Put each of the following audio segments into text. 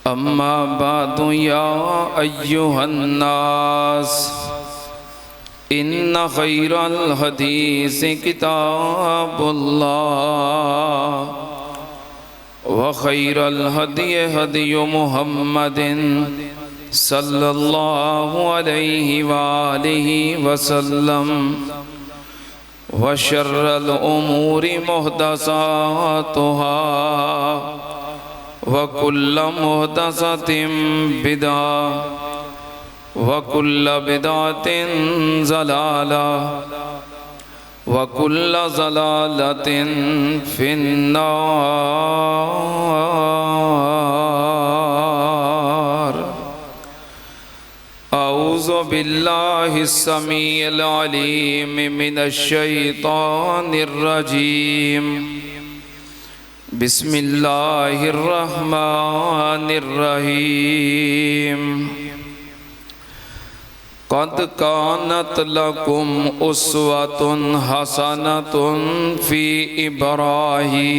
अम्मा बादु या अय्युहन्नास इन्ना खैरल हदीस किताबुल्लाह व खैरल हदी हदी मुहम्मदिन सल्लल्लाहु अलैहि वालिहि वसल्लम व शर्रल उमूरि मुहदसातुहा व कुल्ल मुहदसतिन बिदा व कुल्ल बिदातिन ज़लाला व कुल्ल ज़लालतिन फिन्नार। औज़ु बिल्लाहिस समीइल अलीम मिनश शैतानिर रजीम। बिस्मिल्लाहिर्रहमानिर्रहीम। क़द कानत लकुम उस्वतुन हसनतुन फ़ी इब्राहीम।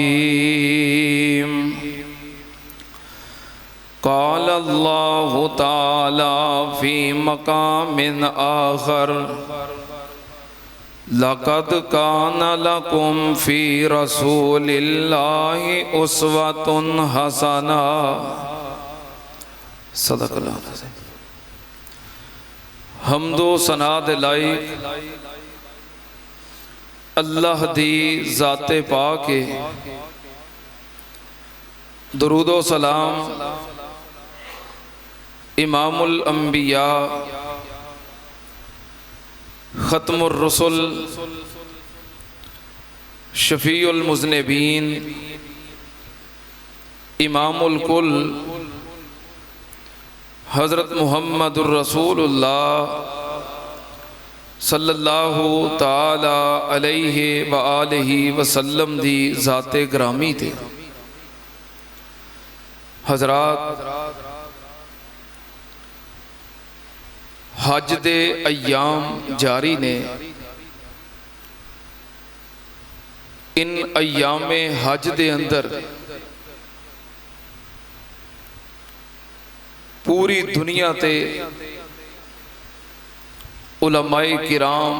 क़ाल अल्लाहु ताला फ़ी मक़ामिन आख़र लक़द कान लकुम फ़ी रसूलिल्लाहि उस्वतुन हसना। सदक़ल्लाहु अलैहि। हमदो सना दे लाइक अल्लाह दी ज़ाते पाक है। दुरूदो सलाम इमामुल अंबिया ख़त्मुर रसूल शफ़ीउल मुज़निबीन इमामुल कुल हज़रत मुहम्मदुर रसूलुल्लाह सल्लल्लाहु ताला अलैहि व आलिहि वसल्लम दी ज़ाते ग्रामी थे। हज़रात, हज दे अय्याम जारी ने। इन अय्यामे हज दे अंदर पूरी दुनिया ते उलमाए किराम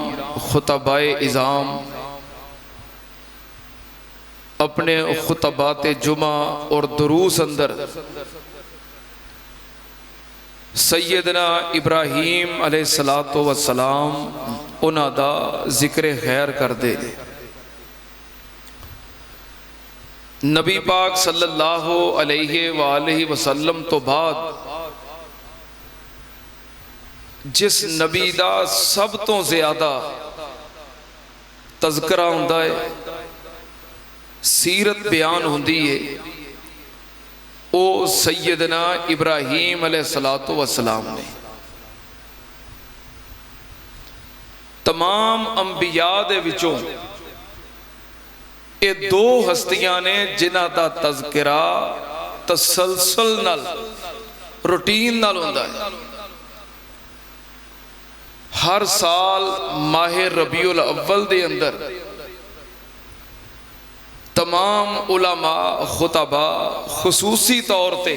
खुतबाए इज़ाम अपने खुतबाते जुमा और दुरूस अंदर सैयदना इब्राहीम अलैहिस्सलातो वस्सलाम उन्हां दा जिक्र खैर करदे ने। नबी पाक सल्लल्लाहु अलैहि वालैहि वसल्लम तो बाद जिस नबी दा सब तो ज्यादा तज़किरा हुंदा है, सीरत बयान हुंदी है, ओ सैयदना इब्राहीम अलैहिस्सलातो वस्सलाम ने। तमाम अंबिया दे विचों ये दो हस्तियां ने जिन्हां दा तज़किरा तसलसल नाल रूटीन नाल हुंदा है। हर साल माहे रबीउल अव्वल दे अंदर तमाम उलमा खुतबा खुसूसी तौर ते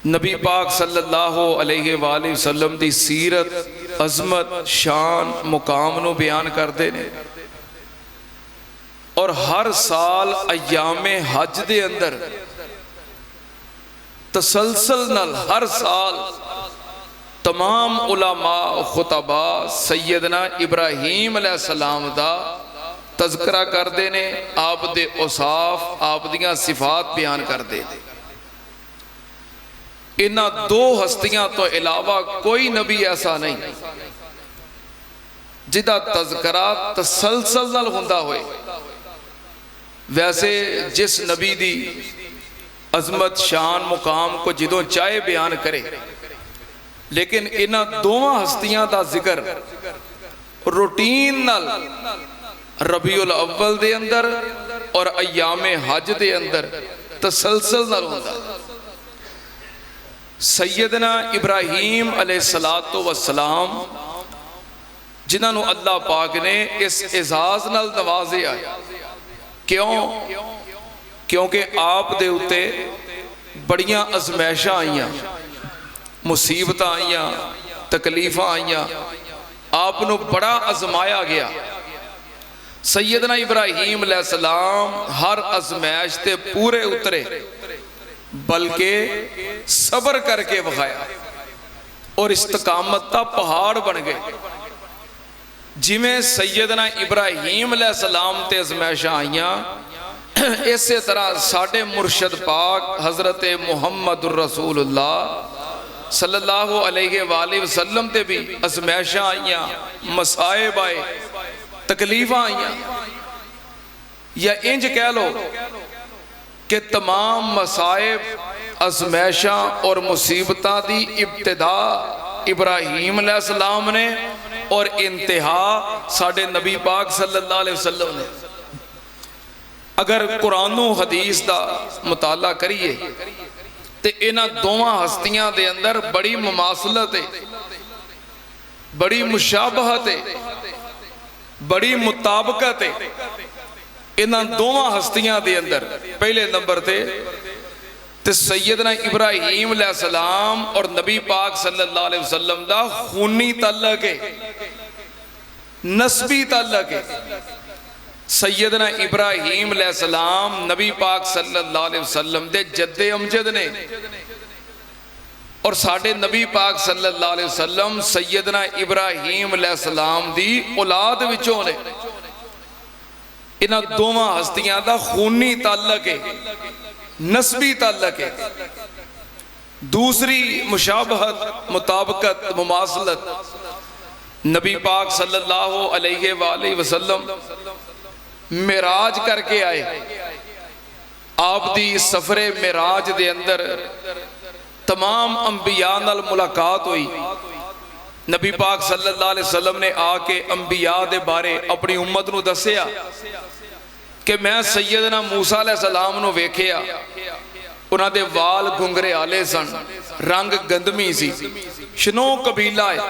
नबी पाक सल्लल्लाहु अलैहि वसल्लम दी सीरत, अजमत, शान, मुकाम नू बयान करते हैं। और हर साल अय्यामे हज दे अंदर तसलसल नाल हर साल तमाम उलमा खुतबा सैयदना इब्राहीम अलैहिस्सलाम दा तज़किरा करते ने। आप दे औसाफ, आप दियां सिफात बयान करते। इन्हां दो हस्तियां तो इलावा कोई नबी ऐसा नहीं जिदा तज़किरा तसलसल नाल हुंदा होए। वैसे जिस नबी दी अजमत, शान, मुकाम को जिदों चाहे बयान करे, लेकिन इन्हां दोवां हस्तियां दा जिक्र रूटीन नाल रबीउल अव्वल दे अंदर और अय्यामे हज दे अंदर तसलसल नाल हुंदा। सैयदना इब्राहीम अलैहिस्सलातो वस्सलाम जिन्होंने अल्लाह पाक ने इस एजाज नाल नवाजिया। क्यों? क्योंकि आप दे उत्ते बड़ियां अजमैशां आईयां, मुसीबतां आईयां, तकलीफां आईयां, आपनों बड़ा आजमाया गया। सैयदना इब्राहीम अलैहिस्सलाम हर अजमैश ते पूरे उतरे, बल्कि सबर करके विखाया और इस्तकामत का पहाड़ बन गए। जिमें सैयदना इब्राहीम अलैहिस्सलाम ते अजमैशां आईयां, इस तरह साडे मुर्शद पाक हज़रत मुहम्मद रसूलुल्लाह सल्लल्लाहु अलैहि वसल्लम ते भी अजमैशां आईयां, मसाइब आए, तकलीफां आईयां। या इंज कह लो कि तमाम मसाइब, अजमैशां और मुसीबतां दी इब्तिदा इब्राहीम अलैहिस्सलाम ने और इंतहा साडे नबी पाक सल्लल्लाहु अलैहि वसल्लम ने। अगर कुरानो हदीस का मुताला करिए तो इन्हां दोवां हस्तियां दे अंदर बड़ी मुमासलत है, बड़ी मुशाबहत है, बड़ी मुताबकत है इन्हां दोवां हस्तियां दे अंदर। पहले नंबर ते सैयदना इब्राहीम अलैहिस्सलाम और नबी पाक सल्लल्लाहु अलैहि वसल्लम दा खूनी तल्लक है, नस्बी तल्लक है। सैयदना इब्राहीम अलैहिस्सलाम नबी पाक सल्लल्लाहु अलैहि वसल्लम दे जद्दे अमजद ने और साडे नबी पाक सल्लल्लाहु अलैहि वसल्लम सैयदना इब्राहीम अलैहिस्सलाम दी औलाद विचों ने। इन्हां दोवां हस्तियां दा खूनी ताल्लक है, नस्बी ताल्लक है। दूसरी मुशाबहत, मुताबकत, मुमासलत, नबी पाक सल्लल्लाहु अलैहि वसल्लम मेराज करके आए। आप दी सफरे मेराज दे अंदर तमाम अंबिया नाल मुलाकात हुई। नबी पाक सल्लल्लाहु अलैहि वसल्लम ने आके अंबिया दे बारे अपनी उम्मत नूं दस्सिया कि मैं सैयदना मूसा अलैहिस्सलाम नूं वेखिया, उन्हां दे वाल गुंगरे आले सन, रंग गंदमी सी, शनो कबीला है,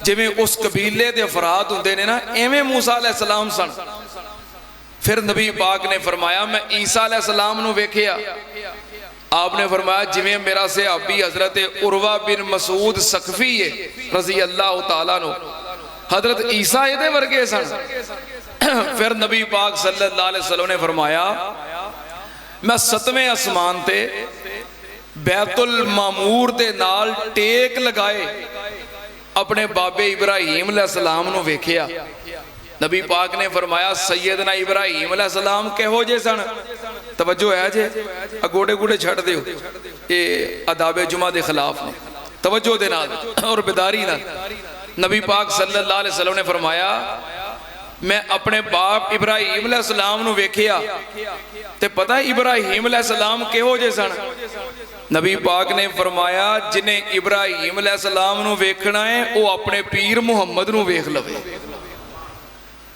जिवें उस कबीले दे अफराद हुंदे ने ना, एवें मूसा अलैहिस्सलाम सन। फिर नबी पाक ने फरमाया मैं ईसा अलैहिस्सलाम नूं वेखिया। आपने फरमाया जिवें मेरा सहाबी हजरत उरवा बिन मसूद सकफी है रजी अल्लाह तआला नु, हजरत ईसा इहदे वर्गे सन। फिर नबी पाक सल्लल्लाहु अलैहि वसल्लम ने फरमाया मैं 7वें आसमान ते बैतुल मामूर दे नाल टेक लगाए अपने बाबे इब्राहीम अलैहिस्सलाम नु वेखिया। नबी पाक ने फरमाया सैयदना इब्राहीम अलैहिस्सलाम किहो जे सन? तवज्जो है जे, गोडे गुडे छड़ दिओ, ये आदाबे जुमा दे खिलाफ ने। तवज्जो दे नाल और बेदारी नाल नबी पाक सल्लल्लाहु अलैहि वसल्लम ने फरमाया मैं अपने बाप इब्राहीम अलैहिस्सलाम नु वेखिया ते पता इब्राहीम अलैहिस्सलाम किहो जे सन? नबी पाक ने फरमाया जिन्हें इब्राहीम अलैहिस्सलाम नु वेखना है वो अपने पीर मुहम्मद नु वेख लवे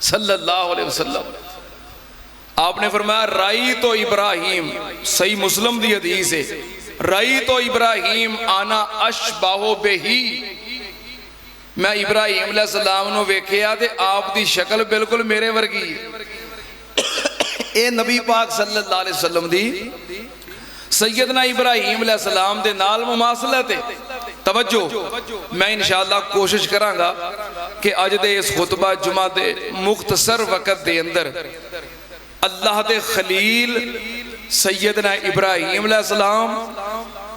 सल्लल्लाहु अलैहि वसल्लम। आपने फरमाया राई तो इब्राहीम, सही मुस्लिम दी हदीस है, राई तो इब्राहीम आना अशबाहो बेही, मैं इब्राहीम अलैहिस्सलाम नु वेखिया ते आप दी शक्ल बिल्कुल मेरे वर्गी ए नबी पाक सल्लल्लाहु अलैहि वसल्लम दी सैयदना इब्राहीम अलैहिस्सलाम दे नाल मुमासलत है। तवज्जो, मैं इंशाअल्लाह कोशिश करांगा कि अज दे इस खुतबा जुमा दे मुख्तसर वक्त दे अंदर अल्लाह दे खलील सैयदना इब्राहीम अलैहिस्सलाम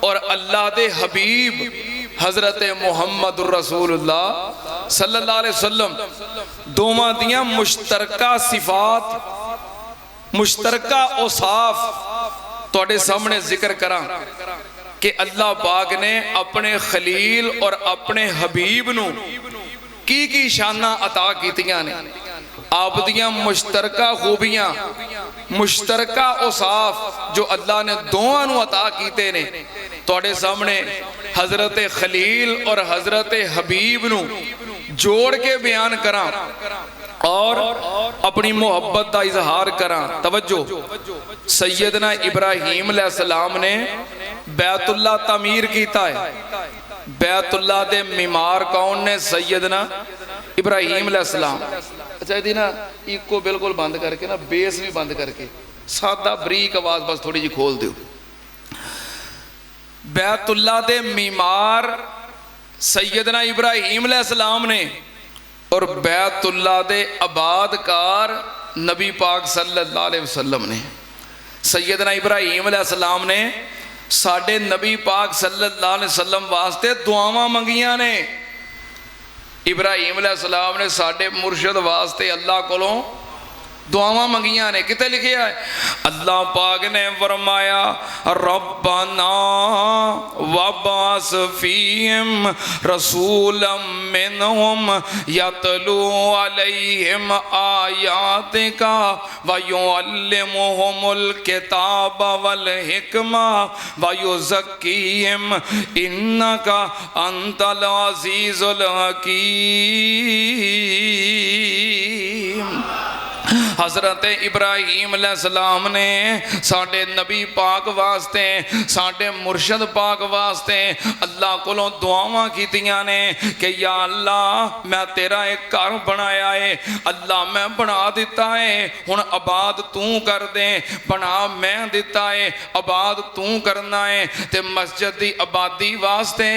और अल्लाह दे हबीब हजरत मुहम्मद रसूलुल्लाह सल्लल्लाहु अलैहि वसल्लम दोवां दियां मुश्तरका सिफात, मुश्तरका औसाफ तुहाडे सामने जिक्र करां कि अल्लाह पाक ने अपने खलील और अपने हबीब नू की शाना अता कीतियां ने। आप दियां मुश्तरका खूबियां, मुश्तरका औसाफ जो अल्लाह ने दोवां नू अता कीते ने तुहाडे सामने हजरत खलील और हजरत हबीब नू जोड़ के बयान करा और अपनी मोहब्बत का इजहार करा। तवज्जो, सैयदना इब्राहीम अलैहिस्सलाम ने बैतुल्ला तमीर किया है। बैतुल्ला दे मीमार कौन ने? सैयदना इब्राहीम अलैहिस्सलाम। अच्छा यदि ना इको बिल्कुल बंद करके ना बेस भी बंद करके सादा बरीक आवाज बस थोड़ी जी खोल दो। बैतुल्ला दे मीमार सैयदना इब्राहीम अलैहिस्सलाम ने और बैतुल्ला दे आबादकार नबी पाक सल्लल्लाहु अलैहि वसल्लम ने। सैयदना इब्राहीम अलैहिस्सलाम ने साडे नबी पाक सल्लल्लाहु अलैहि वसल्लम वास्ते दुआवां मंगियां ने। इब्राहीम अलैहिस्सलाम ने साडे मुर्शद वास्ते अल्लाह कोलों दुआवां मंगियां ने। किते लिखिया है, अल्लाह पाक ने फरमाया रब्बना वबास फीहिम रसूलम मिनहुम यतलू अलैहिम आयातिका व युअल्लिमुहुमुल किताब वल हिकमा व युज़क्कीहिम इन्नका अंतल अज़ीज़ुल हकीम। हज़रत इब्राहीम अलैहिस्सलाम ने साडे नबी पाक वास्ते साडे मुर्शद पाक वास्ते अल्लाह कोलों दुआवां कीतियां ने कि या अल्लाह मैं तेरा एक घर बनाया है, अल्लाह मैं बना दिता है, हुण आबाद तू कर दे। बना मैं दिता है, आबाद तू करना है। ते मस्जिद दी आबादी वास्ते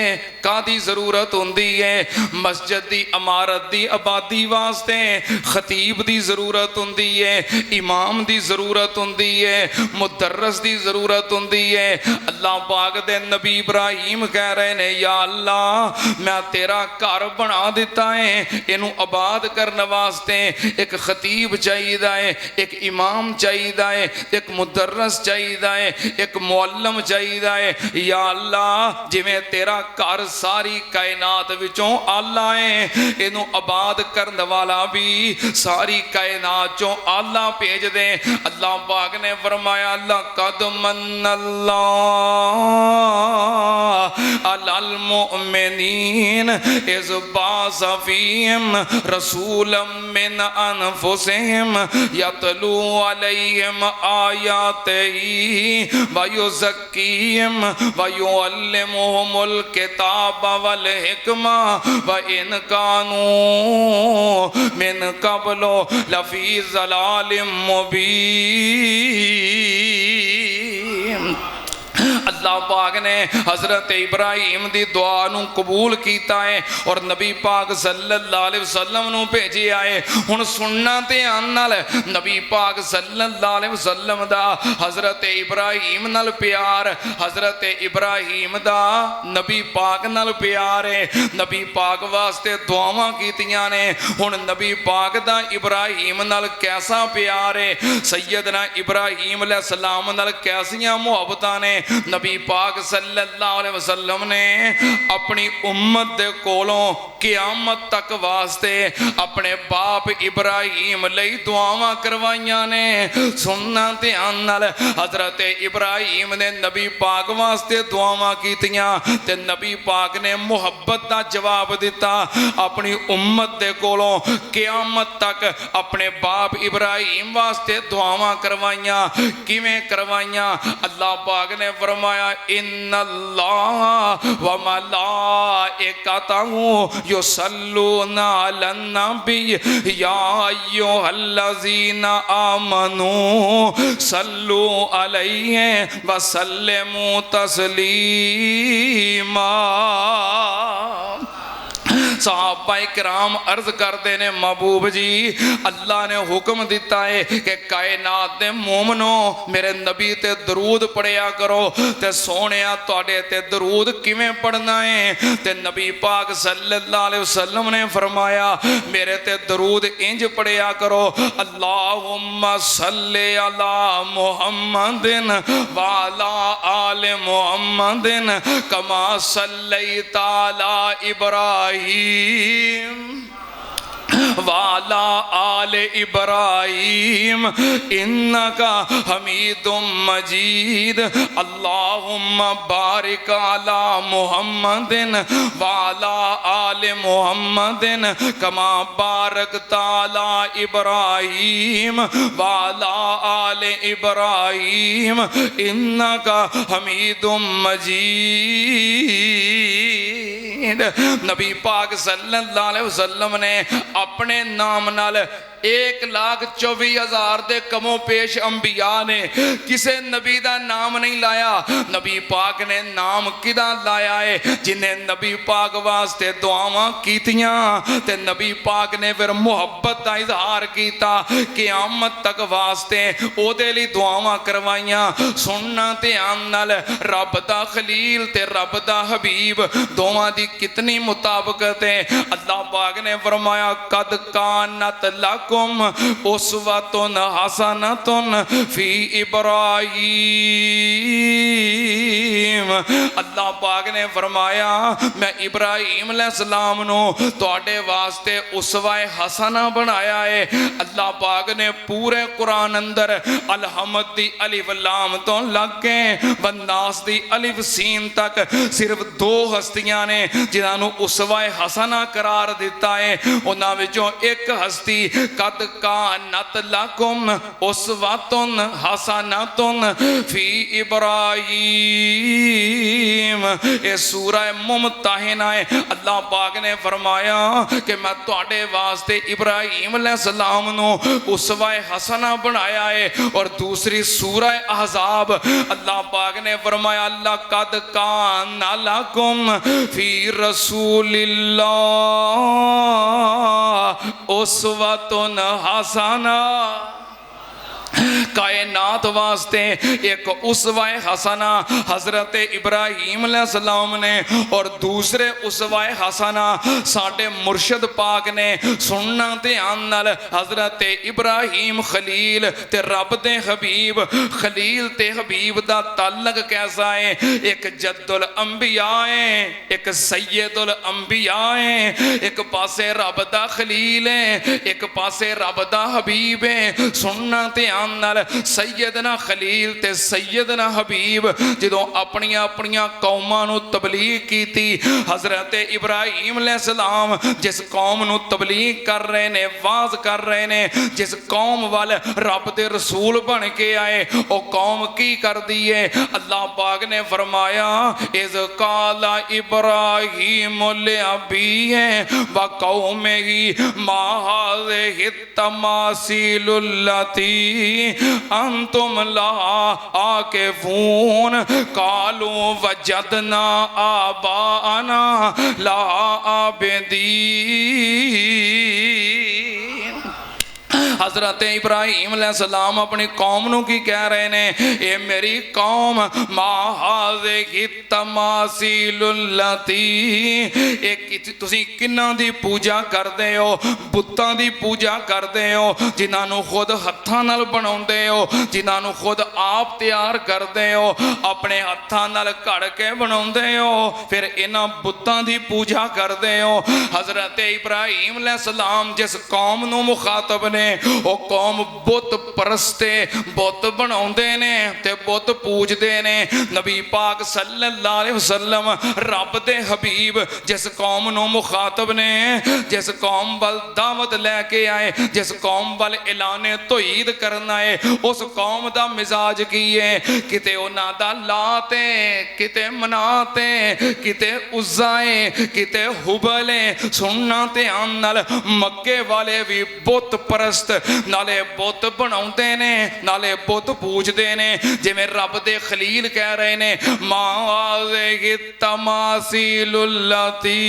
कादी ज़रूरत हुंदी है? मस्जिद दी इमारत दी आबादी वास्ते खतीब दी ज़रूरत हुंदी है, इमाम दी ज़रूरत हुंदी है, मुदर्रस दी ज़रूरत हुंदी है। अल्लाह पाक दे नबी इब्राहीम कह रहे ने या अल्लाह मैं तेरा घर बना दिता है, इनू आबाद करने वास्ते एक खतीब चाहिए है, एक इमाम चाहिए है, एक मुदर्रस चाहिए है, एक मुअल्लिम चाहिए है। या अल्लाह जिवें तेरा घर सारी कायनात विचों आला है, इनू आबाद करने वाला भी सारी कायनात चों आला भेज दे। अल्लाह पाक ने फरमाया लक़द मन्नल्लाहु अलल मुमिनीन इज़ बअस फ़ीहिम रसूलन मिन अनफ़ुसिहिम यतलू अलैहिम आयातिही व युज़क्कीहिम व युअल्लिमुहुमुल किताब वल हिकमा व इन कानू मिन क़ब्लु लफ़ी ज़लालिम मुबीन। अल्लाह पाक ने हज़रत इब्राहीम दी दुआ नू कबूल कीता है और नबी पाक सल्लल्लाहु अलैहि वसल्लम नू भेजिया है। हुण सुनना ध्यान नाल, नबी पाक सल्लल्लाहु अलैहि वसल्लम दा हज़रत इब्राहीम नाल प्यार, हज़रत इब्राहीम दा नबी पाक नाल प्यार है। नबी पाक वास्ते दुआवां कीतियां ने। हुण नबी पाक दा इब्राहीम नाल कैसा प्यार है, सैयदना इब्राहीम अलैहिस्सलाम नाल कैसियां मुहब्बतां ने। नबी पाक सल्लल्लाहु अलैहि वसल्लम ने अपनी उम्मत दे कोलों क़यामत तक वास्ते अपने बाप इब्राहीम लई दुआवां करवाइयां ने। सुनना ध्यान नाल, हज़रत इब्राहीम ने नबी पाक वास्ते दुआवां कीतियां ते नबी पाक ने मुहब्बत दा जवाब दिता। अपनी उम्मत दे कोलों क़यामत तक अपने बाप इब्राहीम वास्ते दुआवां करवाइयां। किवें करवाइयां? अल्लाह पाक ने फरमाया इन्नल्लाह व मलाइकतहु युसल्लूना अलन नबी या अय्युहल्लज़ीना आमनू सल्लू अलैहि व सल्लिमू तस्लीमा। सहाबाए किराम अर्ज करते ने महबूब जी अल्लाह ने हुक्म दिता है कि कायनात दे मोमनो मेरे नबी ते दरूद पढ़िया करो। ते सोहणिया तुहाडे ते दरूद किवें पढ़ना है? ते नबी पाक सल्लल्लाहु अलैहि वसल्लम ने फरमाया मेरे ते दरूद इंज पढ़िया करो अल्लाहुम्मा सल्ले अला मुहम्मदिन व अला आले मुहम्मदिन कमा सल्लैता अला इब्राहीम वाला आले इब्राहीम इन्नका हमीदुम मजीद। अल्लाहुम्मा बारिक अला मुहम्मदिन वाला आले मुहम्मदिन कमा बारकता अला इब्राहीम वाला आले इब्राहीम इन्नका हमीदुम मजीद। नबी पाक सल्लल्लाहु अलैहि वसल्लम ने अपने नाम नाल 1,24,000 ਦੇ ਕਮੋ ਪੇਸ਼ ਅੰਬੀਆ ਨੇ, ਕਿਸੇ ਨਬੀ ਦਾ ਨਾਮ ਨਹੀਂ ਲਾਇਆ। ਨਬੀ ਪਾਕ ਨੇ ਨਾਮ ਕਿਹਦਾ ਲਾਇਆ ਏ? ਜਿਨੇ ਨਬੀ ਪਾਕ ਵਾਸਤੇ ਦੁਆਵਾਂ ਕੀਤੀਆਂ ਤੇ ਨਬੀ पाक ने फिर मुहब्बत का इजहार किया, क़यामत तक वास्ते ओदे लई दुआवां करवाइयां। सुनना ध्यान नाल, रब दा खलील ते रब दा हबीब दोवां दी कितनी मुताबकत है। अल्लाह पाक ने फरमाया कद कानत लकुम उस्वतुन हसनतुन फी इब्राहीम। अल्लाह पाक ने फरमाया मैं इब्राहीम अलैहिस्सलाम नू तुहाडे वास्ते उसवाए हसना बनाया है। अल्लाह पाक ने पूरे कुरान अंदर अलहमद दी अलिफ लाम तो लग के वन्नास दी अलिफ सीन तक सिर्फ 2 हस्तियां ने जिन्हां नू उसवाए हसना करार दिता है। उन्हां विचों एक हस्ती कद कानत लकुम उसवतुन हसनतुन फी इब्राहीम। ये सूरह मुमतहिना है। अल्लाह पाक ने फरमाया कि मैं तुहाडे वास्ते इब्राहीम अलैहिस्सलाम नू उसवाए हसना बनाया है। और दूसरी सूरह अहज़ाब अल्लाह पाक ने फरमाया लक़द कान लकुम फी रसूलिल्लाह उस्वतुन हसना। कायनात वास्ते एक उसवाए हसना हजरत इब्राहीम अलैहिस्सलाम ने और दूसरे उसवाए हसना साडे मुर्शद पाक ने। सुनना ध्यान नाल, हजरत इब्राहीम खलील ते रब दे हबीब, खलील ते हबीब दा ताल्लुक कैसा है? एक जद्दुल अंबिया है, एक सैयदुल अंबिया है। एक पासे रब दा खलील है, एक पासे रब दा हबीब है। सुनना ध्यान नाल, सैयदना खलील ते सैयदना हबीब जदों अपनियां अपनियां कौमां नूं तबलीग कीती, हजरत इब्राहीम अलैहिस्सलाम जिस कौम नूं तबलीग कर रहे ने, वाज कर रहे ने, जिस कौम वाल रब दे रसूल बन के आए, ओ कौम की करदी है? अल्लाह पाक ने फरमाया इज़ काला इब्राहीम लिअबीहि व कौमिही मा हाज़िहि तमासीलुल्लती अंतुम लहा आकिफून कालू वजदना आबाना लहा आबिदीन। हजरत इब्राहीम अलैहिस्सलाम अपनी कौम नूं की कह रहे ने? ये मेरी कौम माहाज़िहि तमासीलुल्लती, तुसीं किन्हां दी पूजा करदे हो? बुत्तां दी पूजा करदे हो जिन्हां नूं खुद हत्थां नाल बनाउंदे हो, जिन्हां नूं खुद आप तैयार करदे हो, अपने हत्थां नाल घड़ के बनाउंदे हो, फिर इन्हां बुत्तां दी पूजा करदे हो। हजरत इब्राहीम अलैहिस्सलाम जिस कौम नूं मुखातब ने वो कौम बुत परस्ते, बुत बनाउंदे ने ते बुत पूजदे ने। नबी पाक सल्लल्लाहु अलैहि वसल्लम रब दे हबीब जिस कौम नूं मुखातब ने, जिस कौम वाल दावत लैके आए, जिस कौम वाल ऐलाने तौहीद करना है, उस कौम दा मिजाज की है? किते उन्हां दा लात है, किते मनात है, किते उज़्ज़ा है, किते हुबल है। सुनना ध्यान नाल, मक्के वाले भी बुत परस्त, नाले बुत बनाउंदे ने, नाले बुत पूजदे ने। जिवें रब दे खलील कह रहे ने माज़िहि तमासीलुल्लती,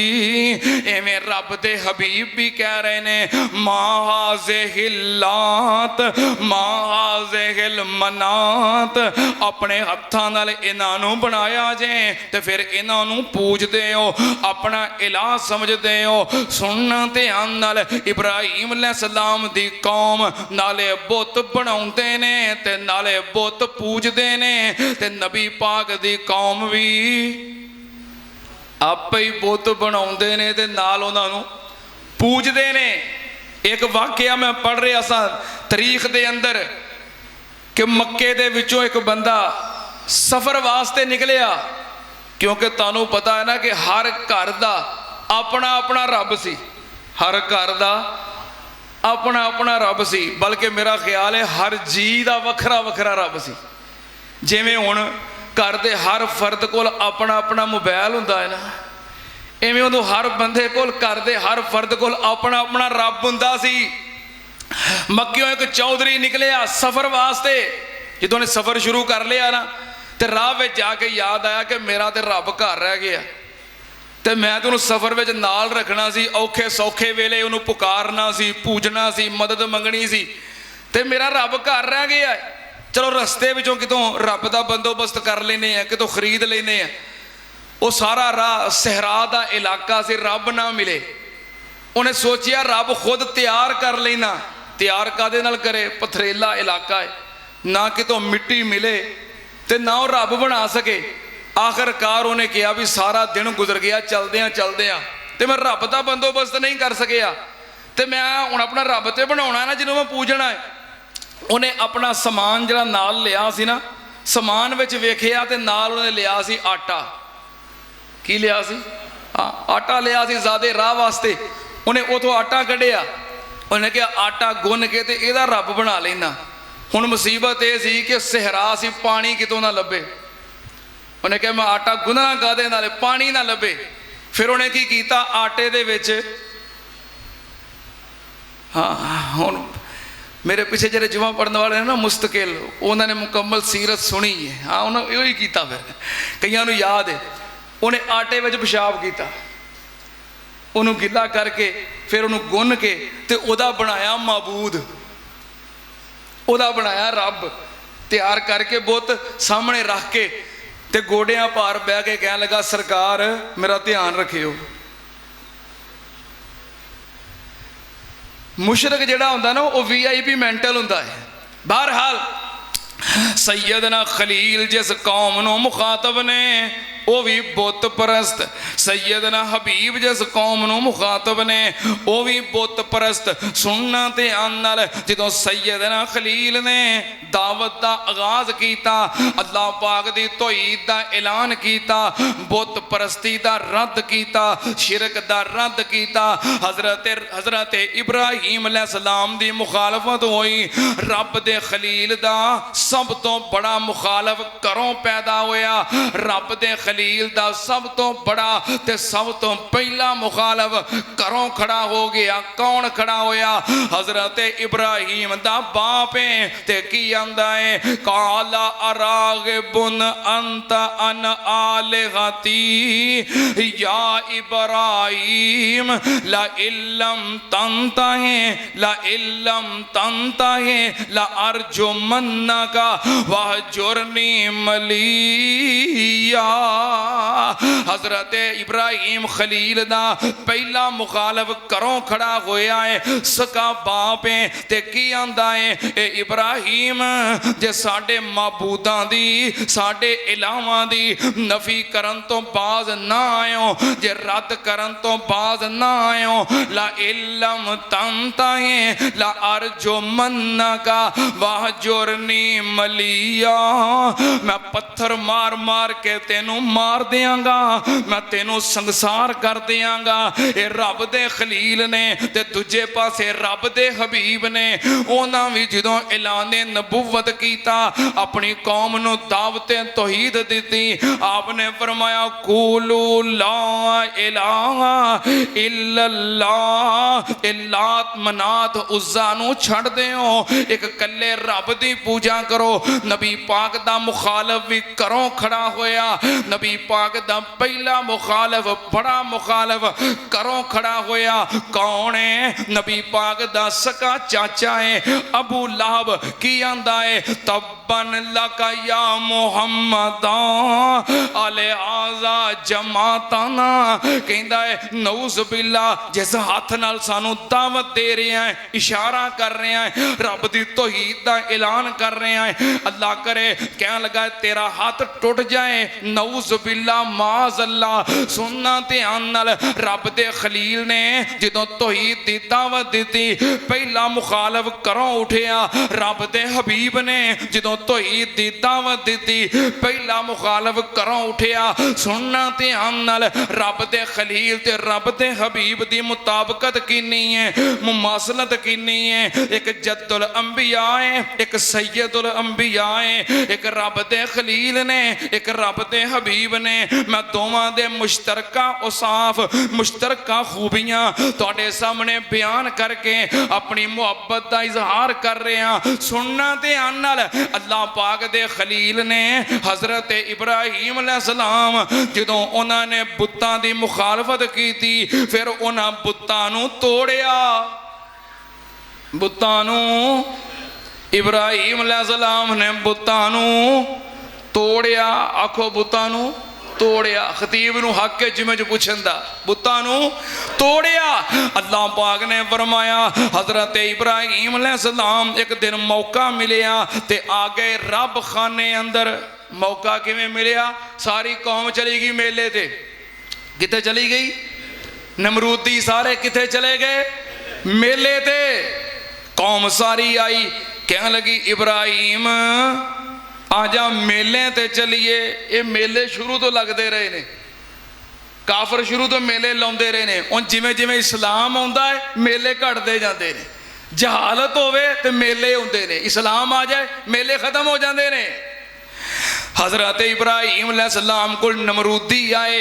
एवें रब दे हबीब भी कह रहे ने माज़िहिल लात माज़िहिल मनात। अपने हत्थां नाल इन्हां नूं बनाया जे ते फिर इन्हां नूं पूजदे हो, अपना इलाह समझदे हो। सुनना ध्यान नाल, इब्राहीम अलैहिस्सलाम दी कौम नाले बुत बनाउंदे ने ते नाले बुत पूजदे ने, ते नबी पाक दी कौम भी आपे ही बुत बनाउंदे ने ते नाल उन्हां नूं पूजदे ने। एक वाकया मैं पढ़ रहा सा तारीख दे अंदर कि मक्के दे विचों एक बंदा सफर वास्ते निकलिया, क्योंकि तुहानूं पता है ना कि हर घर दा अपना अपना रब सी, हर घर दा अपना अपना रब सी। बल्कि मेरा ख्याल है हर जी का वखरा वखरा रब सी। जिवें हुण घर दे हर फर्द कोल अपना अपना मोबाइल हुंदा है ना, इवें उदों हर बंदे कोल, घर दे हर फर्द कोल अपना अपना रब हुंदा सी। मक्कियों एक चौधरी निकलिया सफ़र वास्ते। जो ने सफ़र शुरू कर लिया ना, तो राह में जाके याद आया कि मेरा तो रब घर रह गया, तो मैं तो सफ़र में नाल रखना सी, औखे सौखे वेले उन्होंने पुकारना सी, पूजना सी, मदद मंगनी सी, तो मेरा रब घर रह गया है। चलो रस्ते विचों कितों रब का बंदोबस्त कर लेने, कितों खरीद लेने। वो सारा राह सहरा का इलाका से, रब ना मिले। उन्हें सोचिया रब खुद तैयार कर लेना। तैयार कादे नाल करे? पथरेला इलाका है, ना कितों मिट्टी मिले तो ना वो रब बना सके। आखिरकार उन्हें कहा भी सारा दिन गुजर गया चलद्या चलद्या, तो मैं रब का बंदोबस्त नहीं कर सकिया, तो मैं हुण अपना रब तो बनाना ना जिन्होंने मैं पूजना है। उन्हें अपना समान जरा नाल लिया सी ना, समान विच वेखिया तो नाल उन्हें लिया सी आटा। की लिया सी? हाँ, आटा लिया सी ज़्यादा राह वास्ते। उन्हें उतों आटा कढ़िया, उन्हें कहा आटा गुन के तो यदा रब बना लेना। हुण मुसीबत यह सी कि सहरा सी, पानी कितों ना लभे। उन्हें कहा मैं आटा गुनना कादे नाल, पानी ना लभे। फिर उन्हें की कीता, आटे दे विच, हाँ हुण मेरे पिछे जो जुमा पढ़ने वाले हैं ना मुस्तकिल, उन्होंने मुकम्मल सीरत सुनी है। हाँ उन्होंने यही किया। फिर कईयां नूं याद है, उन्हें आटे में पेशाब किया, उन्होंने गिला करके फिर उन्होंने गुन के तो उदा बनाया माबूद, उदा बनाया रब। तैयार करके बुत सामने रख के ते गोडियां पार बह के कह लगा सरकार मेरा ध्यान रखियो। मुशरक जिहड़ा हुंदा ना वो VIP मैंटल हुंदा है। बहरहाल सैयदना खलील जिस कौम नूं मुखातब ने वो भी बुत परस्त, सैयदना हबीब जिस कौम नूं मुखातब ने वो भी बुत परस्त। सुनना ध्यान नाल, जदों सैयदना खलील ने दावत का आगाज किया, अल्लाह पाक दी तौहीद का ऐलान किया, बुत परस्ती का रद्द किया, शिरक का रद्द किया, हजरत इब्राहीम अलैहिस्सलाम की मुखालफत हुई। रब दे खलील का सब तो बड़ा मुखालफ घरों पैदा होया। रब दे खलील दा सब तो बड़ा ते सब तो पहला मुखालफ घरों खड़ा हो गया। कौन खड़ा होया? हजरत इब्राहीम दा बाप है। ते की आंदा है, काला अरागिबुन अंत अन आलिहती या इब्राहीम ला इल्लम तंतहे ला इल्लम तंतहे ला अर्जुमन्नका वहजुरनी मलिया। हजरत इब्राहीम खलील दा पहला मुखालफ घरों खड़ा होया है, सका बाप है। ते की आंदा है, ए इब्राहीम जे साडे माबूदां दी साडे इलाहां दी नफी करन तो बाज ना आयो, जे रद्द करन तो बाज ना आयो, ला इल्लम तंतहे ला अर्जो मन्नका वहजुरनी मलिया। मैं पत्थर मार मार के तेनू मार देंगा, मैं तेनू संसार कर देंगा। ये रब दे खलील ने ते दूजे पासे रब दे हबीब ने उन्हां भी जदों ऐलाने नबुव्वत कीता, अपनी कौम नू दावते तौहीद दिती। आपने फरमाया कूलू ला इलाहा इल्लल्लाह, लात मनात उज़्ज़ा नू छड़ देओ, एक कल्ले रब दी पूजा करो। नबी पाक दा मुखालफ भी घरों खड़ा होया। नबी पाक दा पहला मुखालफ बड़ा मुखालफ घरों खड़ा होया। कौन है? नबी पाक दा सका चाचा है अबू लहब। की आंदा है, तब्बन लका या मुहम्मद अले आजा जमातना। कहंदा है नऊज़ बिल्ला, जिस हाथ नाल सानू दावत दे रहे हैं, इशारा कर रहे हैं, रब दी तौहीद दा ऐलान कर रहे हैं, अल्लाह करे कहने लगा तेरा हाथ टूट जाए, नऊज़ बिल्ला माज़ अल्लाह। सुनना ध्यान नाल, रब दे खलील ने जदों तौहीद दी दावत दी, पहला मुखालफ घरों उठिया। रब दे हबीब ने जदों तौहीद दी दावत दी, पहला मुखालफ घरों उठिया। सुनना ध्यान नाल, रब दे खलील ते रब दे हबीब दी मुताबकत किन्नी है, मुमासलत किन्नी है। एक जद्दुल अंबिया है, एक सैयदुल अंबिया है। एक रब दे खलील ने, एक रब दे हबीब ने मैं दोवां दे मुश्तरका औसाफ मुश्तरका खूबियां तुहाडे सामने बयान करके अपनी मुहब्बत का इजहार कर रहे हैं। सुनना ध्यान नाल, अल्लाह पाक दे खलील ने हजरत इब्राहीम अलैहिस्सलाम जदों उन्होंने बुत्तां दी मुखालफत की थी, फिर उन्हां बुत्तां नूं तोड़िया। बुत्तां नूं इब्राहीम अलैहिस्सलाम ने बुत्तां नूं तोड़िया। आखो बुत्तां नूं तोड़िया। खतीब नूं हक है जिमें जो पुछन दा, बुत्तां नूं तोड़िया। अल्लाह पाक ने फरमाया हजरत इब्राहीम अलैहिस्सलाम एक दिन मौका मिलिया ते आ गए रब खाने अंदर। मौका किवें मिलिया? सारी कौम चली गई मेले ते। किथे चली गई? नमरूदी सारे किथे चले गए? मेले ते। कौम सारी आई, कहने लगी इब्राहीम आजा मेले ते चलीए। ये मेले शुरू तो लगते रहे ने, काफर शुरू तो मेले लाते रहे ने। उन जिमें जिमें इस्लाम आता है मेले घटते जाते हैं। जहालत होवे तो मेले होंदे ने, इस्लाम आ जाए मेले खत्म हो जाते हैं। हजरत इब्राहीम अलैहिस्सलाम को नमरूदी आए,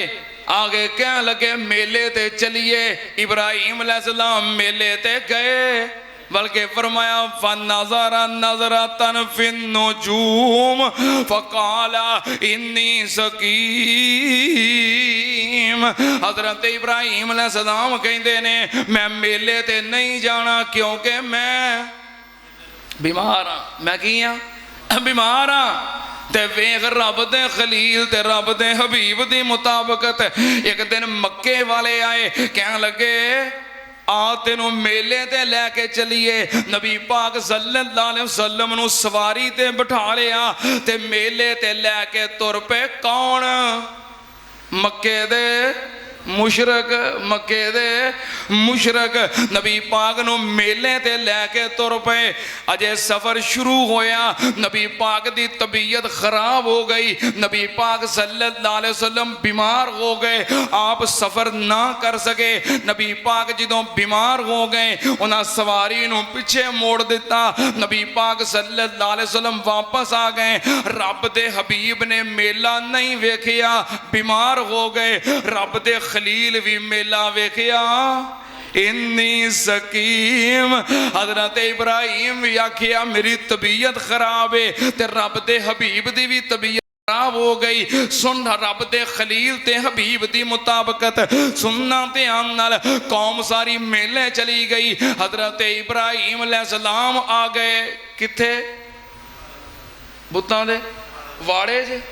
आगे कह लगे मेले ते चलिए। इब्राहीम अलैहिस्सलाम मेले ते गए, बल्कि फरमाया फनज़रा नज़रतन फिन्नुजूम फ़क़ाला इन्नी सकीम। हज़रत इब्राहीम अलैहिस्सलाम कहते ने मैं मेले ते नहीं जाना क्योंकि मैं बीमार हाँ। मैं की हाँ? बीमार हाँ। ते वेख रब दे खलील ते रब दे हबीब दी मुताबकत एक दिन मक्के वाले आए, कहने लगे आ तेनों मेले ते लैके चलीए। नबी पाक सल्लल्लाहु अलैहि वसल्लम नूं सवारी ते बिठा लिया ते मेले ते लैके तुर पे। कौन? मक्के दे मुशरक। मक्के दे मुशरक नबी पाक नूं मेले ते लैके तुर पे। अजे सफर शुरू होया, नबी पाक दी तबीयत खराब हो गई। नबी पाक सल्लल्लाहु अलैहि वसल्लम बीमार हो गए, आप सफर ना कर सके। नबी पाक जदों बीमार हो गए उन्हां सवारी नूं पिछे मोड़ दिता। नबी पाक सल्लल्लाहु अलैहि वसल्लम वापस आ गए। रब दे हबीब ने मेला नहीं वेखिया, बीमार हो गए। रब दे खलील भी मेला वेखिया, इन्नी सकीम। हजरत इब्राहीम भी आखिया मेरी तबीयत खराब है, ते रब दे हबीब दी भी तबीयत खराब हो गई। सुन रब दे खलील ते हबीब दी मुताबकत सुनना ध्यान नाल। कौम सारी मेले चली गई। हजरत इब्राहीम अलैहिस्सलाम आ गए किथे? बुत्तां दे वाड़े च।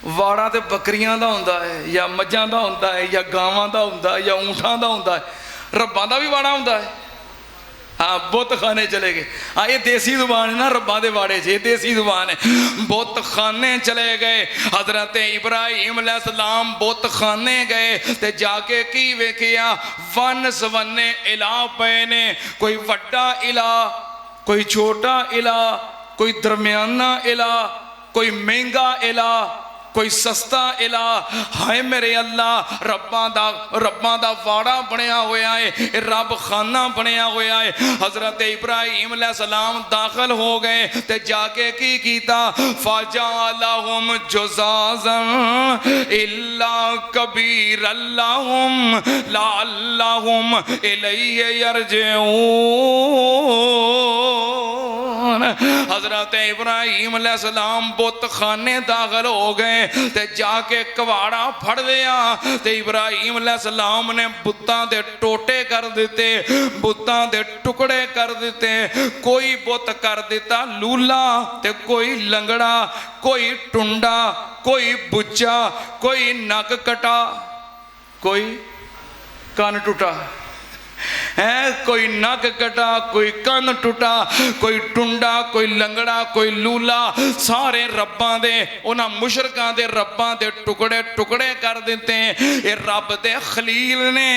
वाड़ा तो बकरियां का होंदा है या मझां का होंदा है या गावां का होंदा है या ऊँठां का होंदा है। रब्बां का भी वाड़ा होंदा है। हाँ, बुत खाने चले गए। हाँ, ये देसी जुबान है ना, रब्बां दे वाड़े च देसी जुबान है। बुत खाने चले गए। हजरत इब्राहीम अलैहिस्सलाम बुत खाने गए ते जाके की वेखिया वन सवन्ने इला पे ने। कोई वड्डा इला, कोई छोटा इला, कोई दरम्याना इला, कोई महंगा इला, कोई सस्ता इला। हाय मेरे अल्लाह, रब्बां दा वाड़ा बनया होया है, रब खाना बनया होया है। हजरत इब्राहीम अलैहिस्सलाम दाखिल हो गए ते जाके की कीता फजालहुम जुज़ाज़न इल्ला कबीरल्लाहुम लअल्लहुम इलैहि यरजिऊन। हजरत इब्राहीम अलैहिस्सलाम बुत खाने दाखिल हो गए ते जाके कवाड़ा फड़ लिया ते इब्राहीम अलैहिस्सलाम ने बुत्तां दे टोटे कर दिते, बुत्तां दे टुकड़े कर दिते। कोई बुत कर दिता लूला ते कोई लंगड़ा, कोई टुंडा, कोई बुच्चा, कोई नक कटा, कोई कान टूटा है, कोई नक कटा, कोई कन टूटा, कोई टुंडा, कोई लंगड़ा, कोई लूला। सारे रब्बां दे उन्हां मुशरकां दे रब्बां दे टुकड़े टुकड़े कर दिते। ये रब दे खलील ने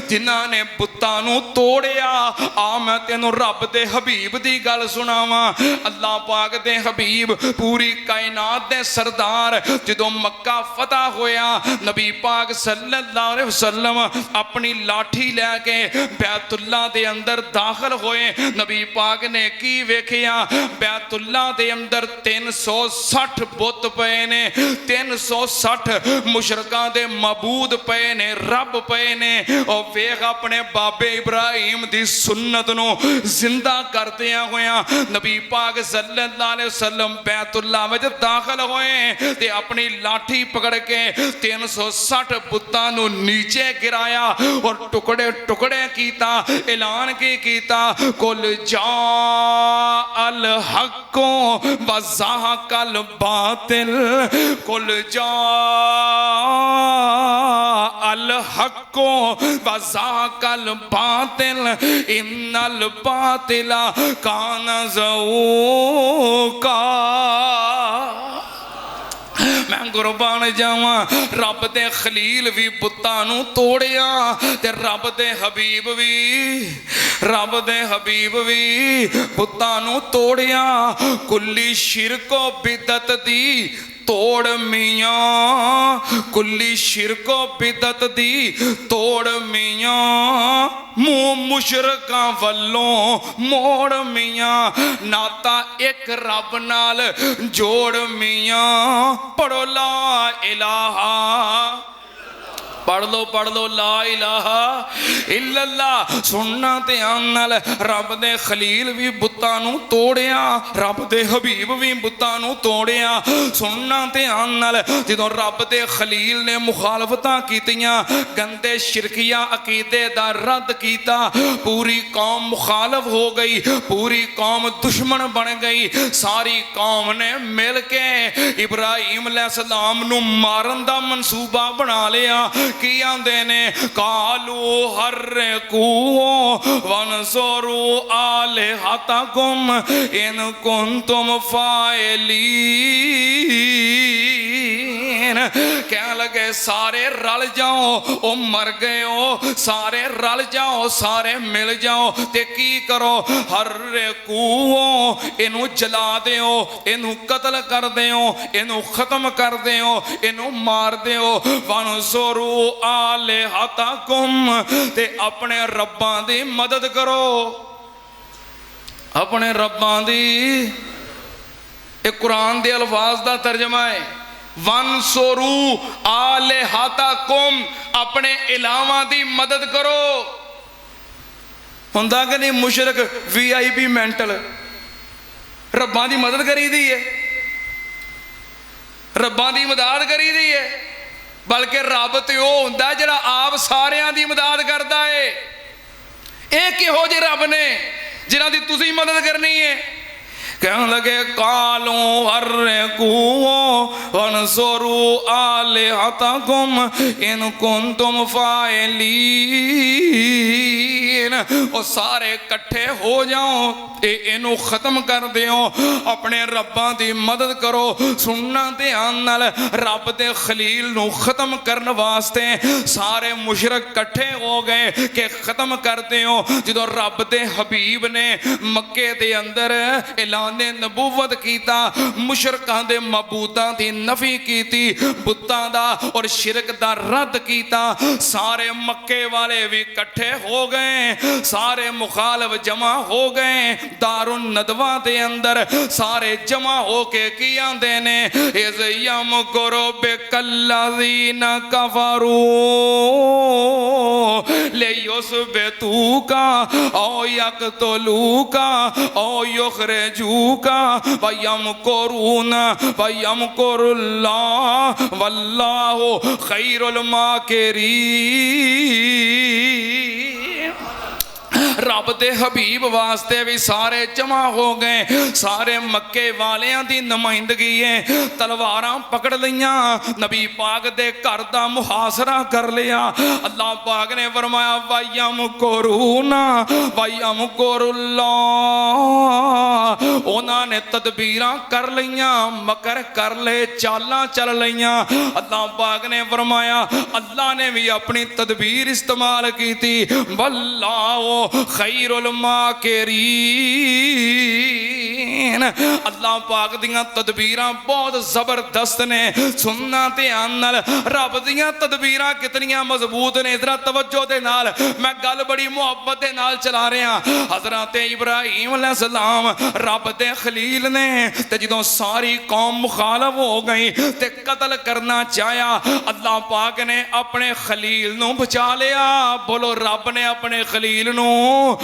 जिन्हां ने बुत्तां नूं तोड़िया। आ मैं तेनों रब दे हबीब दी गल सुनावां। अल्लाह पाक दे हबीब पूरी कायनात दे सरदार जदों मक्का फतह होया, नबी पाक सल्लल्लाहु अलैहि वसल्लम अपनी लाठी लैके बैत बैतुल्ला दे अंदर दाखिल होए, नबी पाक ने की वेखिया बैतुल्ला दे अंदर 360 बुत पे ने, 360 मुशरकां दे मबूद पे ने, रब पे ने। और वेख अपने बाबे इब्राहिम दी सुन्नत नूं जिंदा करदियां होया नबी पाक सल्लल्लाहु अलैहि वसल्लम बैतुल्ला विच दाखिल होए ते अपनी लाठी पकड़ के 360 बुतां नूं नीचे गिराया और टुकड़े टुकड़े कीता। ऐलान की कीता, कुल जा अल हक्को व ज़हक़ल बातिल, कुल जा अल हक्को व ज़हक़ल बातिल, इन्नल बातिला कान ज़हूक़ा। मैं कुर्बान जावा, रब दे खलील भी बुतां नूं तोड़िया ते रब दे हबीब भी बुतां नूं तोड़िया। कुल्ली शिरको बिदत दी तोड़ मियाँ, कुल्ली शिरको बिदत दी तोड़ मियाँ, मुँह मुशरकां वल्लों मोड़ मियाँ। नाता एक रब नाल जोड़ मियाँ, पढ़ो ला इलाहा, पढ़ लो ला इलाहा इल्लल्लाह। सुनना ध्यान नाल, रब दे खलील भी बुतां नूं तोड़िया, रब दे हबीब भी बुतां नूं तोड़िया। सुनना ध्यान नाल, जदों रब दे खलील ने मुखालफतां कीतियां, गंदे शिरकिया अकीदे दा रद्द कीता, पूरी कौम मुखालफ हो गई, पूरी कौम दुश्मन बन गई। सारी कौम ने मिल के इब्राहिम अलैहिस्सलाम नूं मारन दा मंसूबा बना लिया। की आंदे ने, कालू हर्रिकू वनसुरू आलिहतकुम इन कुंतुम फाइलीन। कहने लगे सारे रल जाओ, ओ मर गए हो, सारे रल जाओ, सारे मिल जाओ ते की करो, हर्रिकू इनू जला दिओ, इनू कतल कर दिओ, इनू खत्म कर दिओ, इनू मार दिओ। वनसुरू आलिहतकुम ते अपने रब्बां दी मदद करो, अपने रब्बां दी। एक कुरान दे अल्फाज दा तर्जमा है, वनसुरू आलिहतकुम, अपने इलाहां दी मदद करो। हुंदा कि नहीं मुशरक VIP मेंटल रब्बां दी मदद करी दी है, रब्बां दी मदद करी दी है, बल्कि रब तो वह होंदा जिहड़ा आप सारियां दी मदद करता है। ये किहो जे रब ने जिन्हां दी तुसीं मदद करनी है। कहने लगे कालू हर्रिकू वनसुरू आलिहतकुम इन कुंतुम फाइलीन। और सारे इकट्ठे हो जाओ, इनू खत्म कर दिओ, अपने रब्बां दी मदद करो। सुनना ध्यान नाल, रब दे खलील नू खत्म करने वास्ते सारे मुशरक इकट्ठे हो गए कि खत्म कर दिओ। जदों रब दे हबीब ने मक्के दे अंदर ऐलान ने नबूवत कीता, मुशरकां दे मबूदां दी नफी कीती, बुतां दा और शिरक दा रद्द कीता। सारे मक्के वाले भी इकट्ठे हो गए, सारे मुखालफ जमा हो गए दारुन नदवा दे अंदर। सारे जमा हो के की आंदे ने, इज़ यमकुरु बिकल्लज़ीना कफरू लियुस्बितूका औ यक़्तुलूका औ युख़रिजूका वयमकुरूना वयमकुरुल्लाह वल्लाहु खैरुल माकिरीन। रब दे हबीब वास्ते भी सारे जमा हो गए, सारे मक्के वालियां दी नुमाइंदगी है। तलवारां पकड़ लिया, नबी पाक दे घर दा मुहासरा कर लिया। अल्लाह पाक ने फरमाया वयमकुरूना वयमकुरुल्लाह। उन्होंने तदबीरां कर लिया, मकर कर ले, चालां चल लिया। अल्लाह पाक ने फरमाया अल्लाह ने भी अपनी तदबीर इस्तेमाल की थी। वल्लाहु खैरुल माकिरीन। अल्लाह पाक दियां तदबीरां बहुत जबरदस्त ने। सुनना ध्यान नाल, रब दियां तदबीरां कितनियां मजबूत ने। जरा तवज्जो दे नाल, मैं गल बड़ी मुहब्बत दे नाल चला रहा। हजरत इब्राहिम अलैहिस्सलाम रब दे खलील ने, ते जदों सारी कौम मुखालफ हो गई ते कतल करना चाहा, अल्लाह पाक ने अपने खलील नूं बचा लिया। बोलो रब ने अपने खलील नूं,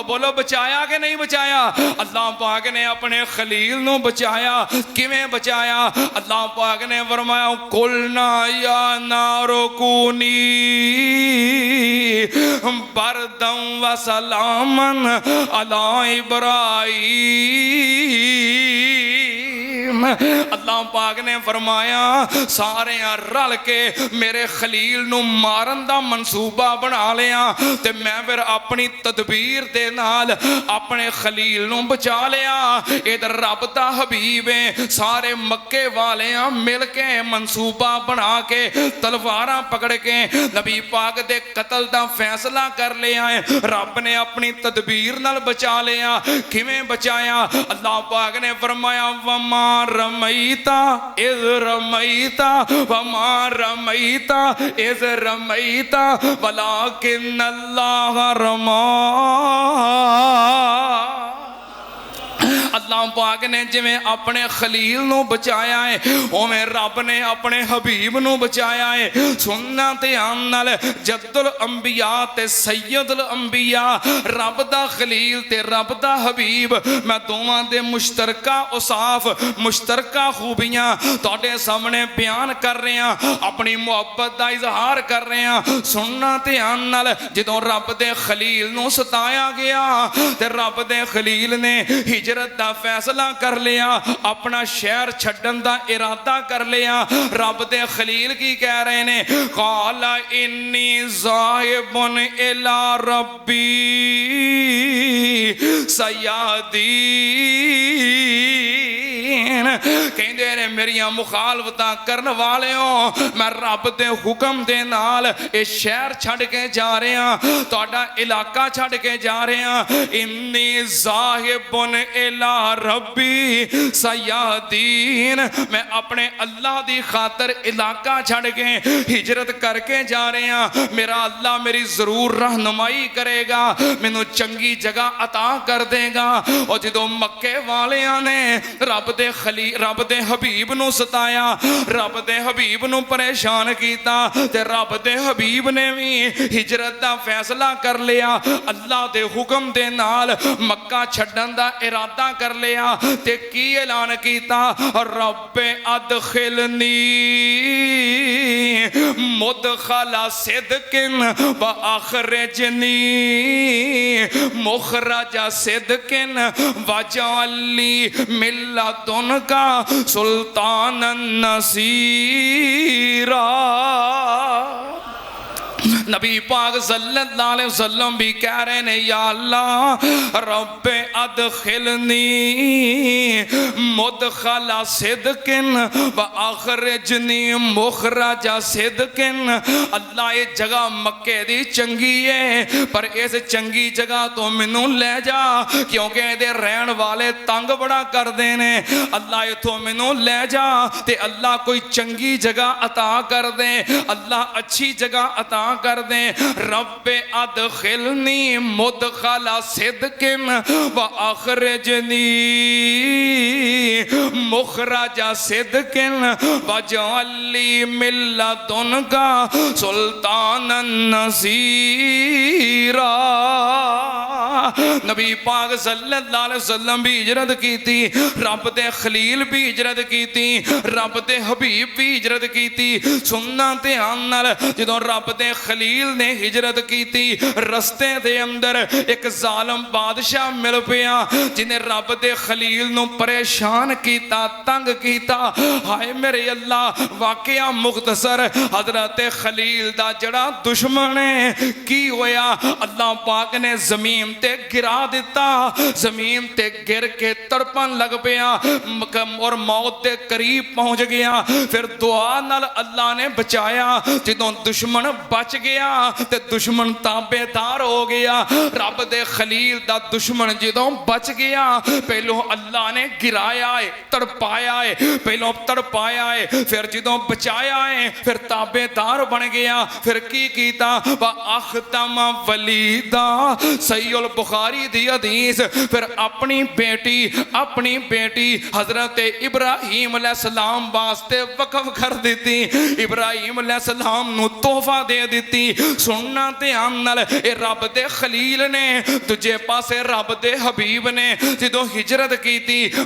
बोलो बचाया कि नहीं बचाया? अल्लाह पाक ने अपने खलील नूं बचाया। किवें बचाया? अल्लाह पाक ने फरमाया कुलना या नारो कूनी बरदम व सलामन अला इब्राहिम। अल्लाह पाक ने फरमाया सारे रल के मेरे खलील नूं मारन दा मंसूबा बना लिया, ते मैं फिर अपनी तदबीर दे नाल अपने खलील नूं बचा लिया। इधर रब दा हबीब है, सारे मक्के वाले मिल के मंसूबा बना के तलवारां पकड़ के नबी पाक दे कतल दा फैसला कर लिया है। रब ने अपनी तदबीर नाल बचा लिया। किवें बचाया? अल्लाह पाक ने फरमाया वमा रमईता इज़ रमईता वमा रमईता इज़ रमईता वलाकिन्नल्लाह रमा। अल्लाह पाक ने जिवें अपने खलील नूं बचाया है, उवें रब ने अपने हबीब नूं बचाया है। सुनना ध्यान नाल, जद्दुल अंबिया ते सैयदुल अंबिया, रब दा खलील ते रब दा हबीब, मैं दोवां दे मुश्तरका औसाफ, मुश्तरका खूबियां तुहाडे सामने बयान कर रहा, अपनी मुहब्बत दा इजहार कर रहा। सुनना ध्यान नाल, जदों रब दे खलील नूं सताया गया ते रब दे खलील ने हिजरत दा फैसला कर लिया, अपना शहर छड्डन दा इरादा कर लिया। रब दे खलील की कह रहे ने काला इन्नी ज़ाहिबुन इला रब्बी सयादीन। कहंदे ने मेरियां मुखालफतां करन वालेओ, मैं रब दे हुक्म दे नाल इह शहर छड्ड के जा रहा, तुहाडा इलाका छड्ड के जा रहा। इन्नी ज़ाहिबुन इला रब्बी सयादीन, मैं अपने अल्लाह दी खातर इलाका छड़ के हिजरत करके जा रहा। मेरा अल्लाह मेरी जरूर रहनुमाई करेगा, मैनू चंगी जगह अता कर देगा। और जदों मक्के वालियां ने रब दे रब दे हबीब नू सताया, रब दे हबीब नू परेशान कीता, ते रब दे हबीब ने भी हिजरत दा फैसला कर लिया। अल्लाह दे हुक्म दे नाल मक्का छड्डन दा इरादा कर लिया, ते की ऐलान कीता रब्बे अदखिलनी मुदखला सिदकिन व अखरिजनी मुखरजा सिदकिन वजअली मिल्लतुनका सुल्तानन नसीरा। नबी पाक सल्लल्लाहु अलैहि वसल्लम भी कह रहे ने या अल्लाह रब्बे अदखिलनी मुदखला सिदकिन व अखरिजनी मुखरजा सिदकिन। अल्लाह ये जगह मक्के दी चंगी है, पर इस चंगी जगह तो मैनू ले जा, क्योंकि इहदे रहन वाले तंग बड़ा करदे ने। अल्लाह इथों मैनू ले जा ते अल्लाह कोई चंगी जगह अता कर दे, अल्लाह अच्छी जगह अता कर दे। रब्बे अदखिलनी मुदखला सिदकिन व अखरिजनी मुखरजा सिदकिन वजअली मिल्लतुनका सुल्तानन नसीरा। नबी पाक सल्लल्लाहु अलैहि वसल्लम भी हिजरत की थी, रब दे खलील भी हिजरत की थी, रब दे हबीब भी हिजरत की थी। सुनना ध्यान नाल, जदों रब दे खलील ने हिजरत की थी, रस्ते दे अंदर एक जालम बादशाह मिल पिया, जिन्हें रब दे खलील नू परेशान किया, तंग किया। हाय मेरे अल्लाह, वाकया मुख्तसर, हजरत खलील दा जड़ा दुश्मन है की होया, अल्लाह पाक ने जमीन ते गिरा दिता, जमीन ते गिर के तड़पन लग पिया और मौत के करीब पहुंच गया। फिर दुआ नाल अल्लाह ने बचाया। जदों दुश्मन बच गया ते दुश्मन ताबेदार हो गया। रब दे खलील दा दुश्मन जदों बच गया, पहलों अल्लाह ने गिराया है, तड़पाया है, पहलों तड़पाया है, फिर जदों बचाया है, फिर ताबेदार बन गया। फिर की कीता, अख्तम वलीदा, सहीहुल बुखारी दी हदीस। फिर अपनी बेटी हजरत इब्राहीम अलैहिस्सलाम वास्ते वक्फ कर दी। इब्राहीम अलैहिस्सलाम नू तोहफा दे दी। सुनना ध्यान नाल, ए रब दे खलील ने, दूजे पासे रब दे हबीब ने जदों हिजरत की,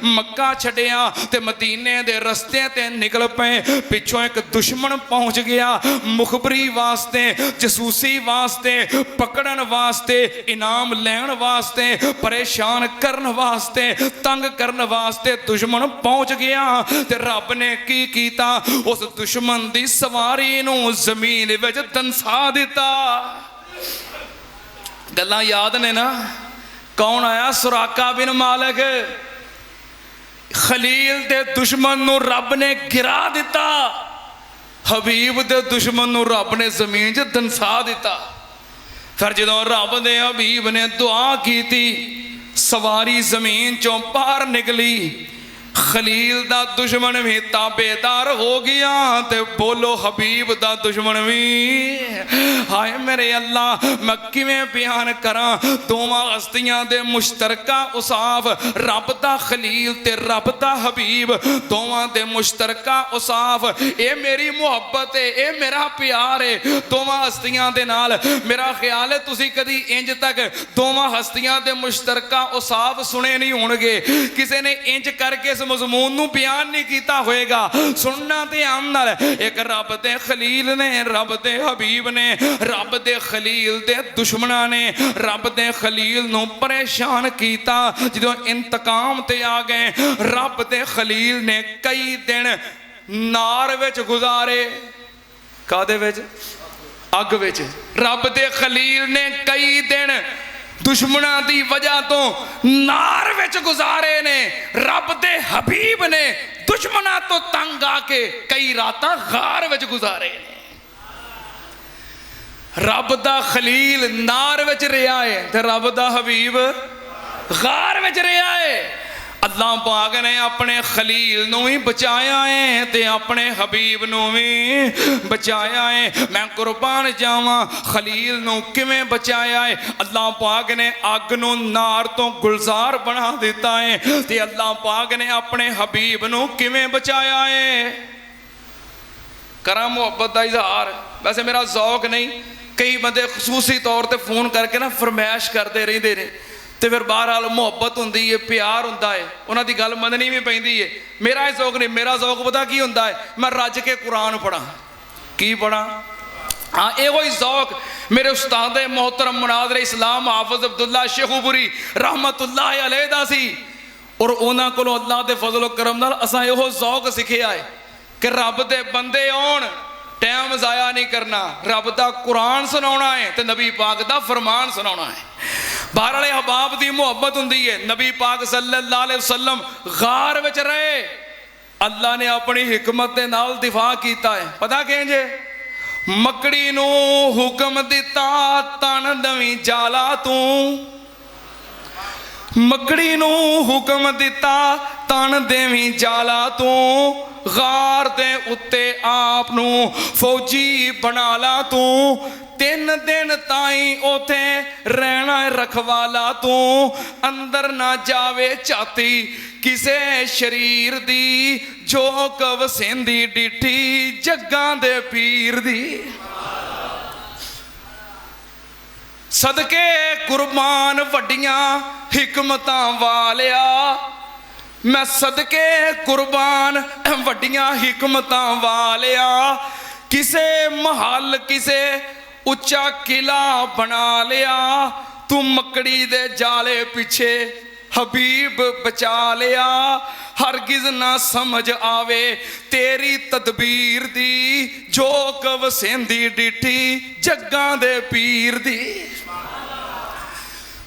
मक्का छड़िया ते मदीने दे रस्ते ते निकल पे, पिछों एक दुश्मन पहुंच गया मुखबरी वास्ते, जसूसी वास्ते, पकड़न वास्ते, इनाम लैन वास्ते, परेशान करन वास्ते, तंग करन वास्ते दुश्मन पहुंच गया। ते रब ने की कीता, उस दुश्मन दी सवारी नू जमीन विच दंसा दिता। गल्लां याद ने ना? कौन आया? सुराका बिन मालिक। खलील दे दुश्मन नू रब ने गिरा दिता, हबीब दे दुश्मन नू रब ने जमीन च दंसा दिता। फिर जदों रब दे हबीब ने दुआ की, सवारी जमीन चों बाहर निकली, खलील दा दुश्मन भी ताबेदार हो गया। ते बोलो हबीब दा दुश्मन भी। हाय मेरे अल्लाह, मैं किवें बयान करा दोवां हस्तियां दे मुश्तरका उसाफ, रब दा खलील ते रब दा हबीब, दोवां दे मुश्तरका उसाफ। ये मेरी मुहब्बत है, ये मेरा प्यार है दोवां हस्तियां दे नाल। मेरा ख्याल है तुसी कदी इंज तक दोवां हस्तियां दे मुश्तरका उसाफ सुने नहीं होणगे। किसी ने इंज करके मजमून नू बयान नहीं किया होएगा। सुनना ध्यान नाल, एक रब दे खलील ने, रब दे हबीब ने, रब दे खलील दे दुश्मनां ने रब दे खलील नू परेशान किया। जदों इंतकाम ते आ गए, रब दे खलील ने कई दिन नार विच गुजारे। कादे विच? अग विच। रब दे खलील ने कई दिन दुश्मनां दी वजह तो नार विच गुजारे ने। रब दे हबीब ने दुश्मनां तो तंग आके कई रातां गार विच गुजारे ने। रब दा खलील नार विच रहा है ते रब दा हबीब गार विच रहा है। अल्लाह पाक ने अपने खलील नू ही बचाया है ते अपने हबीब नू भी बचाया है। मैं कुर्बान जावां, खलील नू किवें बचाया है? अल्लाह पाक ने अग नू नार तो गुलजार बना दिता है ते अल्लाह पाक ने अपने हबीब नू किवें बचाया है? करा मुहब्बत का इजहार। वैसे मेरा जौक नहीं, कई बंदे खसूसी तौर पर फोन करके ना फरमाइश करते रहते हैं तो फिर बहरहाल मुहब्बत होंदी है, प्यार होंदा है, उन्हां दी गल मननी भी पैंदी है। मेरा ये शौक नहीं, मेरा शौक पता की होंदा है? मैं रज के कुरान पढ़ा। की पढ़ा? हाँ, यो शौक मेरे उस्ताद मोहतरम मुनाज़िर इस्लाम हाफिज़ अब्दुल्ला शेखुपुरी रहमतुल्लाह अलैह दा सी। और उन्हां कोलों अल्लाह दे फजल करम नाल असां यो शौक सिखिया है कि रब दे बंदे आउण, टाइम ज़ाया नहीं करना, रब दा कुरान सुनाउणा है ते नबी पाक दा फरमान सुनाउणा है। बाहर वाले हबाब की मुहब्बत होंदी है। नबी पाक सल्लल्लाहु अलैहि वसल्लम गार विच रहे, अल्लाह ने अपनी हिकमत दे नाल दिफा कीता है। पता किंज? मकड़ी नू हुक्म दिता तन दवी जाला तू, मकड़ी नू हुक्म दिता तन देवी जाला तू, गार दे उत्ते आप नू फौजी बना ला तू, 3 दिन ताई ओथे रहना रखवाला तू, अंदर ना जावे छाती किसे शरीर दी, जो कव सेंदी डिठी जग्गां दे पीर दी। सदके कुर्बान वड्डियां हिकमतां वालिया, मैं सदके कुर्बान वड्डियां हिकमतां वालिया, किसे महल किसे उच्चा किला बना लिया, तू मकड़ी दे जाले पिछे हबीब बचा लिया, हरगिज ना समझ आवे तेरी तदबीर दी, जो कव सेंदी डिठी जग्गां दे पीर दी।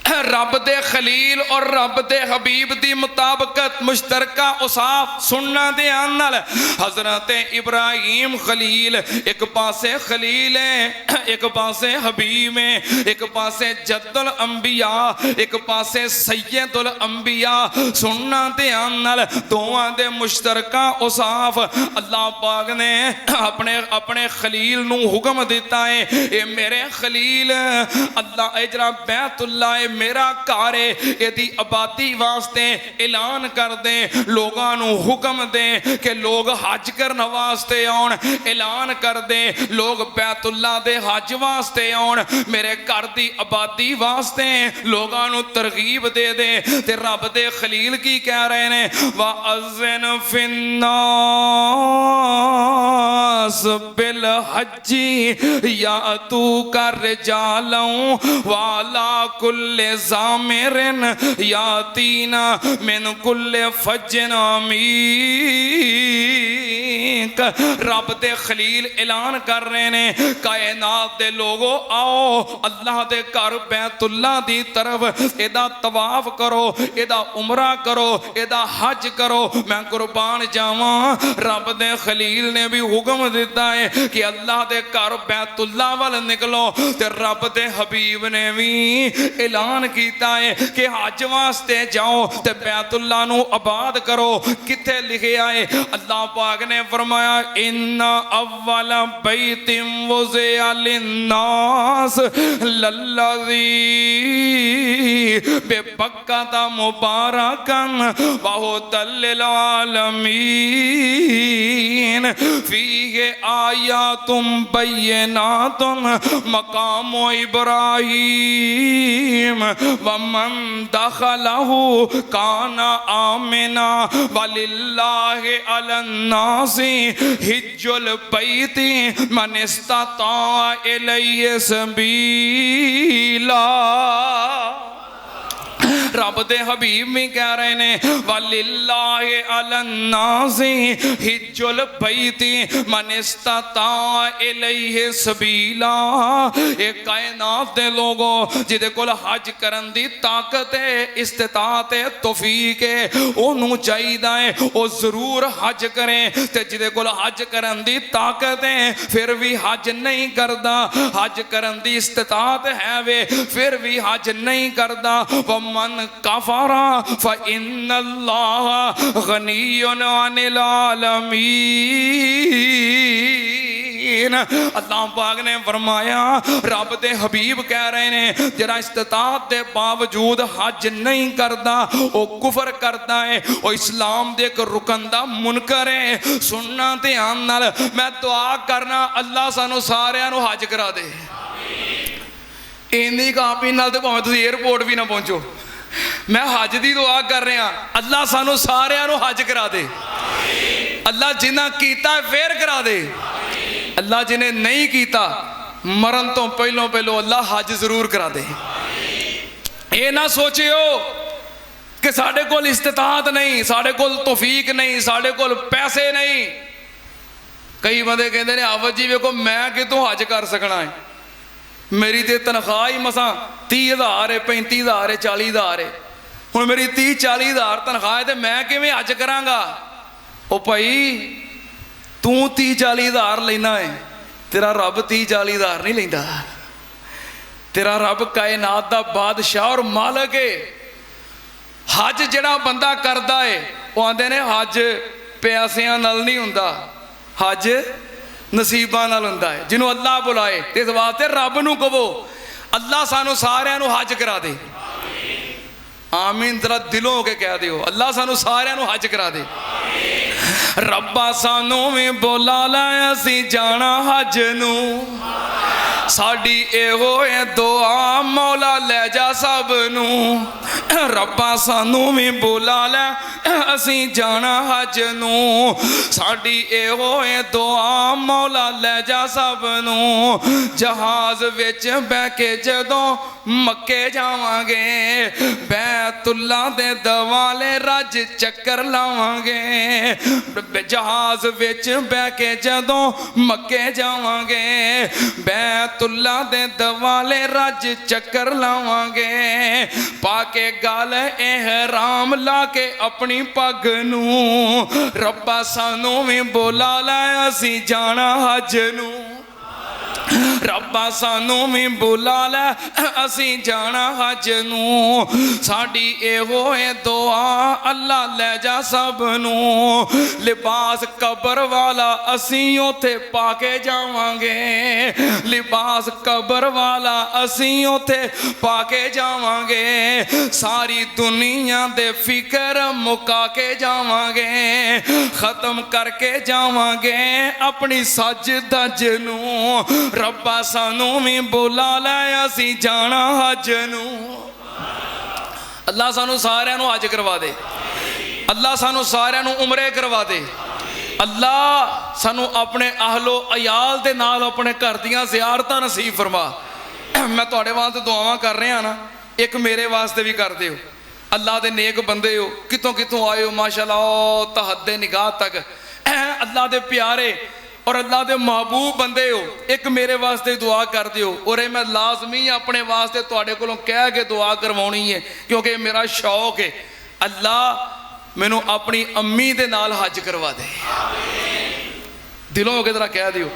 रब दे खलील और रब दे हबीब दी मुताबकत मुश्तरका उसाफ सुनना ध्यान नाल। हजरत इब्राहिम खलील एक पासे खलील है, एक पासे हबीब है, एक पासे जद्दुल अंबिया, एक पासे सैयदुल अंबिया। सुनना ध्यान नाल दोवां दे मुश्तरका उसाफ अल्लाह पाक ने अपने अपने खलील नू हुक्म दिता है, ये मेरे खलील अल्लाह ए जरा बैतुल्लाह मेरा घर है, यदि आबादी वास्ते ऐलान कर दे, लोगों नू हुक्म दे कि लोग हज करने वास्ते आउण, ऐलान कर दे लोग बैतुल्ला दे हज वास्ते आउण, मेरे घर दी आबादी वास्ते लोगों नू तरगीब दे दे। ते रब दे खलील की कह रहे ने, वा अज़्ज़िन फिन्नास बिल हज्जी या तू कर रिजालऊ वाला कुल्ले ज़ामिरिन यातीना मिन कुल्ले फज्जिन अमीक। रब दे खलील ऐलान कर रहे ने, कायनात दे लोगो आओ अल्लाह दे घर बैतुल्ला दी तरफ एदा तवाफ करो, एदा उमरा करो, एदा हज करो, मैं कुर्बान जावां। रब दे खलील ने भी हुक्म दिता है कि अल्लाह दे घर बैतुल्ला वाल निकलो। ते रब दे हबीब ने भी ऐलान किया है कि हज वास्ते जाओ ते बैतुल्ला नू आबाद करो। किथे लिखिया है, अल्लाह पाक ने फरमाया, इन्ना अव्वल बैतिन वुज़िअ लिन्नास लल्लज़ी बिबक्कता मुबारकन व हुदल लिल आलमीन फीहि आयातुम बय्यिनातुन मकाम इब्राहीम वमन दखलहु काना आमिना वलिल्लाहि अलन्नासि हिज्जुल बैति मन इस्तता इलैहि सबीला। रब दे हबीब भी कह रहे ने, वलिल्लाहि अलन्नासि हिज्जुल बैति मन इस्तता इलैहि सबीला। ये कायनात दे लोगों जिदे कोल हज करन दी ताकत है, इस्तिताअत है, तौफीक है, ओनू चाहिदा है ओ जरूर हज करे। ते जिदे कोल हज करन दी ताकत है फिर भी हज नहीं करदा, हज करन दी इस्तिताअत है वे फिर भी हज नहीं करदा। वमन कफरा फ़इन्नल्लाह गनियुन अनिल आलमीन। अल्लाह पाक ने फरमाया, रब दे हबीब कह रहे ने, जरा इस्तिताअत दे बावजूद हज नहीं करदा वो कुफर करदा है, वो इस्लाम दे एक रुकन दा मुनकर है। सुनना ध्यान नाल, मैं दुआ करना अल्लाह सानू सारियां नू हज करा दे। इन्नी कापी नाल ते भावें तुसीं एयरपोर्ट भी ना पहुंचो, मैं हज की दुआ कर रहा, अल्लाह सानू सारियां नू हज करा दे। अल्लाह जिन्ना कीता फिर करा दे, अल्लाह जिन्हें नहीं कीता मरन तो पहलों पहलों अल्लाह हज जरूर करा दे। ये ना सोचियो कि साढ़े कोल इस्तिताअत नहीं, साढ़े कोल तौफीक नहीं, साढ़े कोल पैसे नहीं। कई बंदे कहते हैं, आवत जी वेखो मैं कितों हज कर सकना है, मेरी तो तनख्वाह ही मसा 30,000 है, 35,000 है, 40,000 है। हुण मेरी 30-40,000 तनख्वाह है तो मैं किवें हज करांगा? ओ भाई तू 30-40,000 लेना है, तेरा रब 30-40,000 नहीं लेंदा। तेरा रब कायनात दा बादशाह और मालक है। हज जिहड़ा बंदा करदा है वो आंदे ने हज पैसिਆਂ नाल नहीं हुंदा, हज नसीबां नाल हुंदा है। जिन्हों अल्लाह बुलाए इस वास्ते रब नू कहो अल्लाह सानू सारियां नू हज करा दे। आमीन जरा दिलों के कह दियो, अल्लाह सानू सारियां नू हज करा दे। रब्बा सानू भी बोला लाया सी जाना हज नू, साडी एहो है दुआ मौला ले जा सब नू। रब्बा सानू भी बोला लै असी जाना हज नू, साडी एहो है दुआ मौला ले जा सब नू। जहाज विच बह के जदों मक्के जावांगे, बैतुल्ला दे दवाले रज चक्कर लावांगे। जहाज विच बह के जदों मक्के जावांगे, बैत बैतुल्ला दे दवाले रज चक्कर लावांगे पाके गल एहराम ला के अपनी पग नूं रब्बा सानू भी बुला लै असीं जाना हज नूं रब्बा सानू भी बुला लै असीं जाना हज नूं साडी एहो है दुआ अल्लाह लै जा सब नूं लिबास कबर वाला असीं उथे पाके जावांगे लिबास कबर वाला असीं उथे पाके जावांगे सारी दुनिया दे फिक्र मुका के जावांगे खत्म करके जावांगे अपनी सज धज नूं रब्बा सानू भी बुला लै असीं जाना हज नूं अल्लाह सानू सारिਆਂ ਨੂੰ हज करवा दे अल्लाह सानू सारिਆਂ ਨੂੰ उमरे करवा दे अल्लाह सानू अपने अहलो अयाल दे नाल अपने घर दियां ज़ियारतां नसीब फरमा मैं तुहाडे वास्ते दुआवां कर रहा ना एक मेरे वास्ते भी कर दिओ अल्लाह दे नेक बंदे हो कितों कितों आए हो माशाअल्लाह तहद्दे निगाह तक अल्लाह दे प्यारे और अल्लाह दे महबूब बंदे हो एक मेरे वास्ते दुआ कर दिओ और मैं लाजमी अपने वास्ते तुहाडे कोलों कह के दुआ करवाउणी है क्योंकि मेरा शौक है अल्लाह मैनू अपनी अम्मी दे नाल हज करवा दे दिलों होके जरा कह दिओ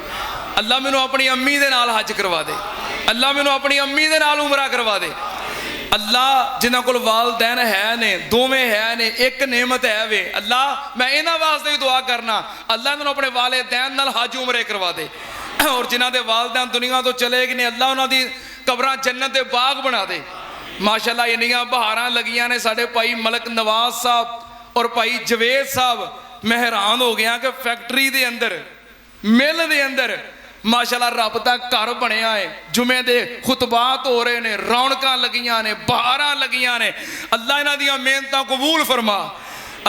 अल्लाह मैनू अपनी अम्मी दे नाल हज करवा दे अल्लाह मैनू अपनी अम्मी दे नाल उमरा करवा दे अल्लाह जिन्हां कोल वालदैन है ने दोवें है ने एक नेमत है वे अल्लाह मैं इन्हां वास्ते भी दुआ करना अल्लाह इन्हां नूं अपने वालिदैन नाल हज उमरे करवा दे और जिन्हां दे वालिदैन दुनिया तो चले गए ने अल्लाह उन्हां दी कबरां जन्नत दे बाग बना दे माशाअल्लाह इन्नियां बहारां लगियां ने साडे भाई मलक नवाज साहब और भाई जवेद साहब मैं हैरान हो गया कि फैक्ट्री दे अंदर मिल दे अंदर माशाअल्लाह रब दा घर बनिया है जुमे दे खुतबात हो रहे ने रौनकां लगियां ने बहारां लगियां ने अल्लाह इन्हां दियां मेहनतां कबूल फरमा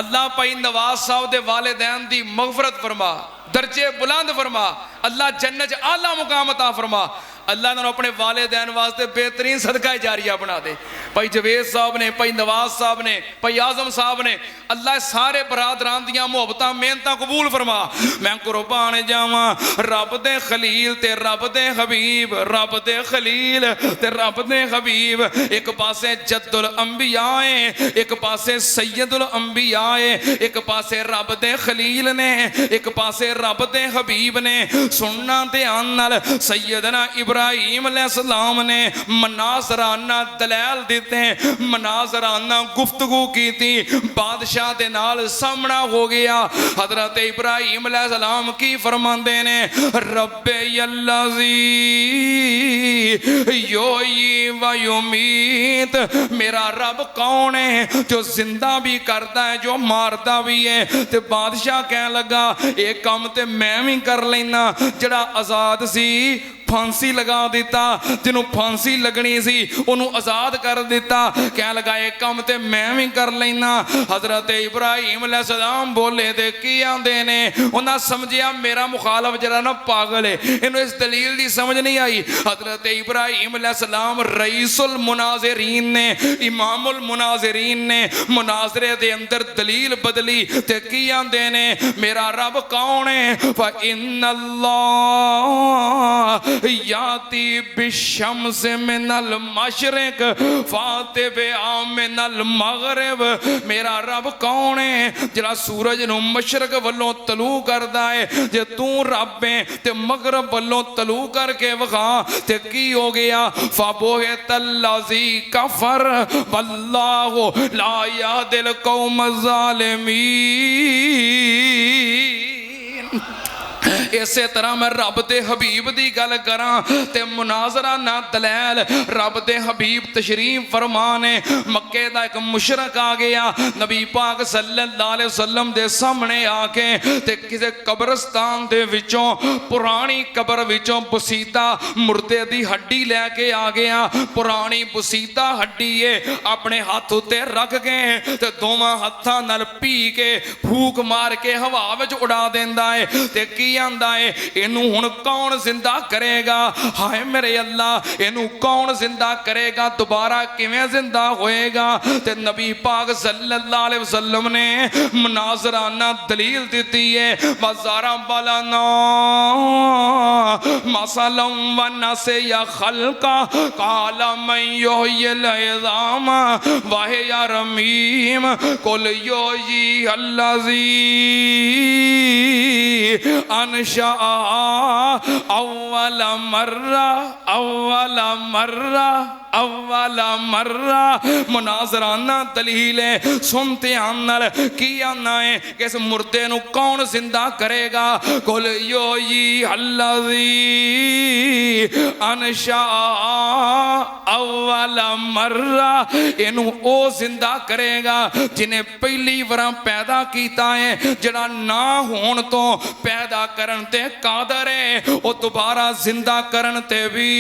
अल्लाह भाई नवाज साहब दे वालिदैन दी मगफरत फरमा दर्जे बुलंद फरमा अल्लाह जन्नत आला मुकाम अता फरमा अल्लाह ने अपने वालिदैन वास्ते बेहतरीन सदका जारिया बना दे भाई जवेद साहब ने भाई नवाज साहब ने भाई आजम साहब ने अल्लाह सारे बरादरान दियां मुहब्बतां मेहनतां कबूल फरमा मैं कुर्बान जावां रब दे खलील ते रब दे हबीब रब दे खलील ते रब दे हबीब एक पासे जद्दुल अंबिया है एक पासे सैयदुल अंबिया है एक पासे रब दे खलील ने एक पासे रब दे हबीब ने सुनना ध्यान नाल सैयदना इब्राहिम अलैहिस्सलाम ने मनाजराना दलैल दिते मनाजराना गुफ्तगू की थी बादशाह दे नाल सामना हो गया हजरत इब्राहिम अलैहिस्सलाम की फरमांदे ने रब्बे यल्लज़ी योई व युमीत मेरा रब कौन है जो जिंदा भी करता है जो मारता भी है ते बादशाह कह लगा एक काम ते मैं भी कर लेना जड़ा आजाद सी फांसी लगा दिता जिन्हों फांसी लगनी सी उन्होंने आजाद कर दिता कह लगा एक काम ते मैं भी कर लेना हजरत इब्राहिम अलैहिस्सलाम बोले ते की आंदे ने उन्हें समझिया मेरा मुखालफ जरा ना पागल है इन्हों इस दलील की समझ नहीं आई हजरत इब्राहिम अलैहिस्सलाम रईसुल मुनाज़िरीन ने इमामुल मुनाज़िरीन ने मुनाजरे दे अंदर दलील बदली ते की आंदे ने मेरा रब कौन है व इन्नल्लाह याती बिशम्स मिनल मशरिक फाते बे मिनल मगरिब मेरा रब कौन है जरा सूरज नूं मशरक वल्लों तलू करदा है जे तू रब है ते मगरब वल्लों तलू करके विखा ते की हो गया फबोहे तल्लज़ी कफर वल्लाहु ला यादिल कौम ज़ालिमीन इसे तरह मैं रब दे हबीब दी गल करा ते मुनाजरा ना दलैल रब दे हबीब तशरीफ फरमाने मक्के दा एक मुशरक आ गया नबी पाक सल्लल्लाहु अलैहि वसल्लम दे सामने आके ते किसे कब्रिस्तान दे विचों पुरानी कब्र विचों बसीता मुर्दे दी हड्डी लैके आ गया पुरानी बसीता हड्डी है अपने हाथ उत्ते रख के ते दोवां हत्थां नाल पी के फूक मार के हवा विच उड़ा देंदा है ते की आंदा है इनू हुण कौन जिंदा करेगा। हाय मेरे अल्लाह इनू कौन जिंदा करेगा, दोबारा किवें जिंदा होएगा। ते नबी पाक सल्लल्लाहु अलैहि वसल्लम ने मुनाजराना दलील दी है। वज़ारा बलना मसलम व नसे या खलका काला मैं योहिल इज़ामा वाहे या रमीम कुल योही अल्लज़ी अनशा अव्वल मर्रा मुनाजराना दलील है। सुनते आनल की आना है कि इस मुर्दे नू कौन जिंदा करेगा। कुल योही अल्लज़ी अनशा अव्वल मर्रा इनू ओ जिंदा करेगा जिन्हें पहली बार पैदा किया है, जड़ा ना होने तो पैदा करन ते कादर है, वो दोबारा जिंदा करन ते भी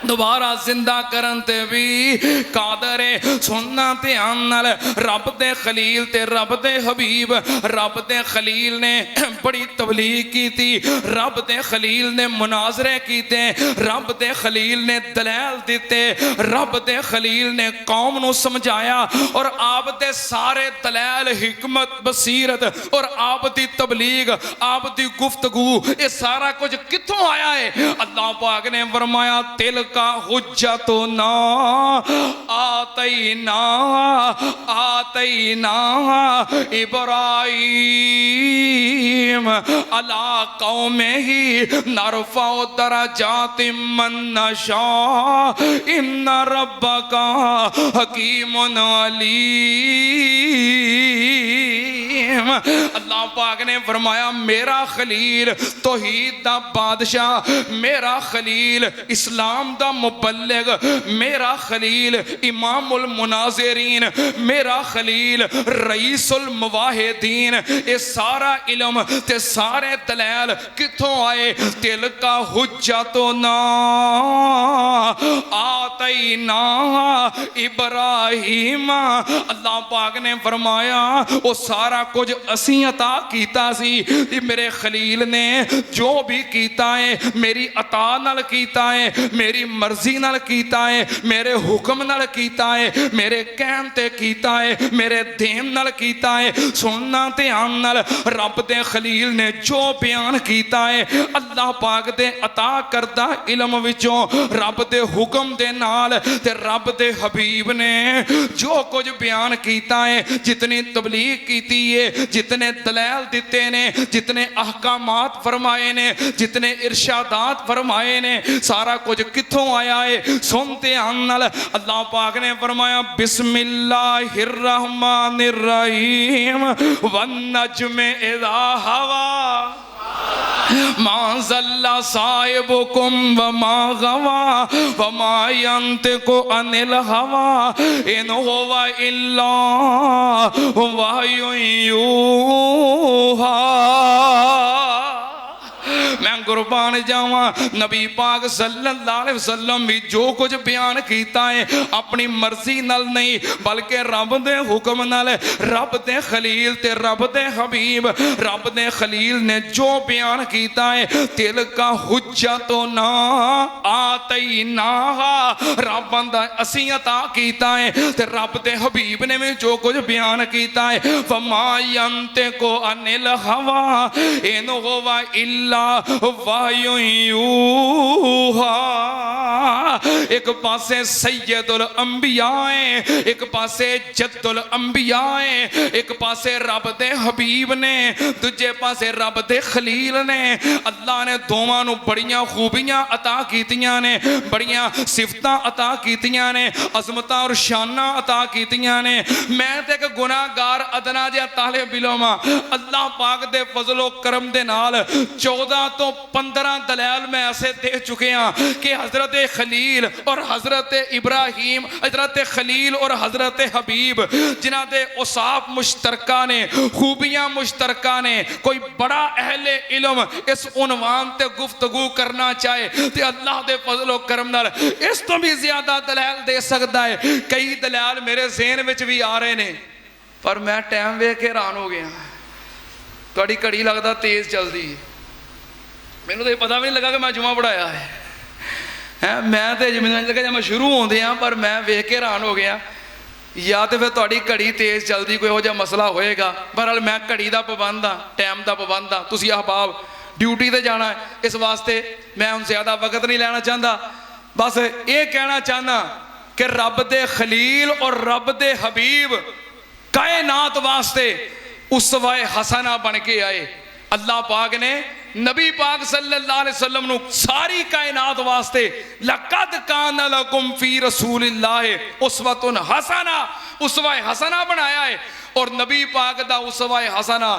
दोबारा जिंदा करन ते भी कादर है। सुनना ध्यान नाल रब दे खलील ते रब दे हबीब, रब दे खलील ने बड़ी तबलीग की थी, रब दे खलील ने मुनाजरे कीते, रब दे खलील ने दलैल दिते, रब दे खलील ने कौम नू समझाया और आप दे सारे दलैल हिकमत बसीरत और आप दी तबलीग आप दी गुफ्तगू ये सारा कुछ कित्थों आया है। अल्लाह पाक ने फरमाया तिल का हुज्जतो ना आतैना इब्राहीम अला कौमिही नरफउ दरजातिम मन नशा इन्ना रब्बका हकीमुन अलीम। अल्लाह पाक ने फरमाया मेरा खलील तौहीद दा बादशाह, मेरा खलील इस्लाम दा मुबल्लिग, मेरा खलील इमामुल मुनाज़िरीन, मेरा खलील रईसुल मुवाहिदीन। ये सारा इल्म ते सारे दलैल कित्थों आए। तिल का हुज्जतो ना आतैना इब्राहीम। अल्लाह पाक ने फरमाया वो सारा कुछ असी अता कीता सी। मेरे खलील ने जो भी कीता है मेरी अता नाल कीता है, मेरी मर्जी नाल कीता है, मेरे हुक्म नाल कीता है, मेरे कहन ते कीता है, मेरे देन नाल कीता है। सुनना ध्यान नाल रब दे खलील ने जो बयान कीता है अल्लाह पाक दे अता करदा इल्म विचों रब दे हुक्म दे नाल ते रब दे हबीब ने जो कुछ बयान कीता है, जितनी तबलीग कीती है, जितने दलैल दिते ने, जितने अहकामात फरमाए ने, जितने इरशादात फरमाए ने, सारा कुछ कित्थों आया है। सुनते आनल अल्लाह पाक ने फरमाया बिस्मिल्लाहिर्रहमानिर्रहीम वन नज्मे इज़ा हवा मा ज़ल्ला साहिबुकुम व मा गवा व मा यंतिकु अनिल हवा इन हुवा इल्ला वह्युन यूहा। मैं कुर्बान जावा नबी पाक सल्लल्लाहु अलैहि वसल्लम भी जो कुछ बयान कीता है अपनी मर्जी नाल नहीं बल्कि रब दे हुक्म नाल, रब दे खलील ते रब दे हबीब, रब दे खलील ने जो बयान कीता है तिल का हुज्जतो ना आतैना रब दा असी अता कीता है ते रब दे हबीब ने भी जो कुछ बयान कीता है फमा यंतिकु अनिल हवा इन हुवा इल्ला वाह्युन यूहा। एक पासे सैयदुल अंबिया है, एक पासे जद्दुल अंबिया है, एक पासे रब दे हबीब ने, दूजे पासे रब दे खलील ने। अल्लाह ने दोवां नू बड़ियां खूबियां अता कीतियां ने, बड़ियां सिफतां अता कीतियां ने, अजमतां और शाना अता कीतियां ने। मैं ते एक गुनाहगार अदना जिहा तालिब इल्म हां। अल्लाह पाक दे फजलो करम दे नाल 14 तो 15 दलैल मैं ऐसे दे चुके हैं कि हजरत खलील और हजरत इब्राहीम, हजरत खलील और हजरत हबीब जिन्हां दे औसाफ मुश्तरका ने, खूबियां मुश्तरका ने, कोई बड़ा अहले इल्म इस उन्वान ते गुफ्तगू करना चाहे तो अल्लाह दे फजलो करम नाल इस तो भी ज्यादा दलैल दे सकता है। कई दलैल मेरे ज़हन विच भी आ रहे ने पर मैं टाइम वेख के हैरान हो गया। घड़ी घड़ी लगता तेज चलती मैनू तो ये पता भी नहीं लगा कि मैं जुमा पढ़ाया है मैं तो जिम्मेदारी लगा जब मैं शुरू होंदे हाँ पर मैं वेख के हैरान हो गया या तो फिर तुहाडी घड़ी तेज़ चलती कोई इहो मसला होएगा। बहरहाल मैं घड़ी का पाबंद हाँ टाइम का पाबंद हाँ तुसीं अहबाब ड्यूटी ते जाना है इस वास्ते मैं हुण ज़्यादा वक्त नहीं लेना चाहता बस ये कहना चाहना कि रब दे खलील और रब दे हबीब कायनात वास्ते उसवाए हसना बन के आए। अल्लाह पाक ने नबी पाक सल्लल्लाहु अलैहि वसल्लम नु सारी कायनात वास्ते लक़द काना लकुम फी रसूलिल्लाहि उस्वतुन हसना उसवाए हसना बनाया है। और नबी पाक दा उसवाए हसना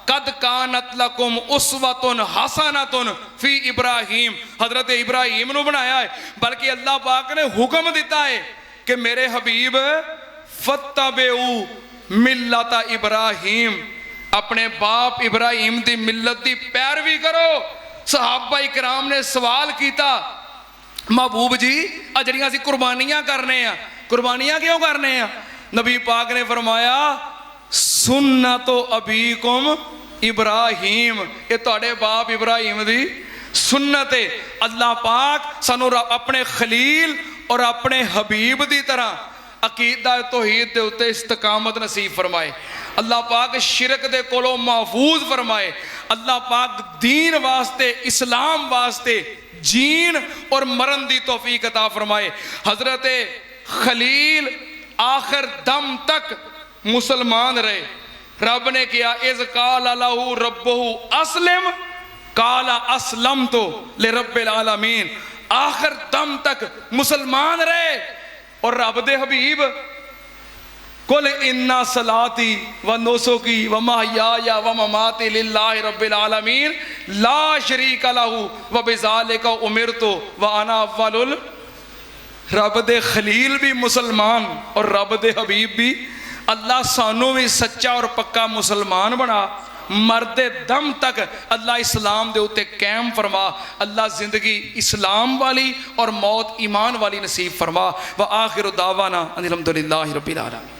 कद कानत लकुम उस्वतुन हसनतुन फी इब्राहिम हजरत इब्राहिम नु बनाया है। बल्कि अल्लाह पाक ने हुक्म दिता है कि मेरे हबीब फत्तबिउ मिल्लता इब्राहिम अपने बाप इब्राहिम की मिलत की पैरवी करो। सहाबा इकराम ने सवाल किया महबूब जी आ जड़ियां असीं कुर्बानियां करने आ कुर्बानियां क्यों करने आ? नबी पाक ने फरमाया सुन्नतो अबीकुम इब्राहिम ये तुहाडे बाप इब्राहिम दी सुन्नत है। अल्लाह पाक सानू अपने खलील और अपने हबीब की तरह अकीदा तौहीद के उत्ते इस्तकामत नसीब फरमाए। अल्लाह पाक शिरक दे कोलों महफूज फरमाए। अल्लाह पाक दीन वास्ते इस्लाम वास्ते जीन और मरन दी तौफीक अता फरमाए। हजरत खलील आखिर दम तक मुसलमान रहे। रब ने किया इज़ काला लहू रब्बुहु अस्लिम काला अस्लम तो ले रब्बिल आलमीन आखिर दम तक मुसलमान रहे। और रब दे हबीब कुल इन्ना सलाती व नुसुकी व महयाया व ममाती लिल्लाहि रब्बिल आलमीन ला शरीका लहू व बिज़ालिका उमिरतु व अना अव्वलुल। रब दे खलील भी मुसलमान और रब दे हबीब भी। अल्लाह सानू भी सच्चा और पक्का मुसलमान बना मरदे दम तक अल्लाह इस्लाम दे उत्ते कायम फरमा। अल्लाह जिंदगी इस्लाम वाली और मौत ईमान वाली नसीब फरमा। व आखिरु दावाना अनिल हम्दुलिल्लाहि रब्बिल आलमीन।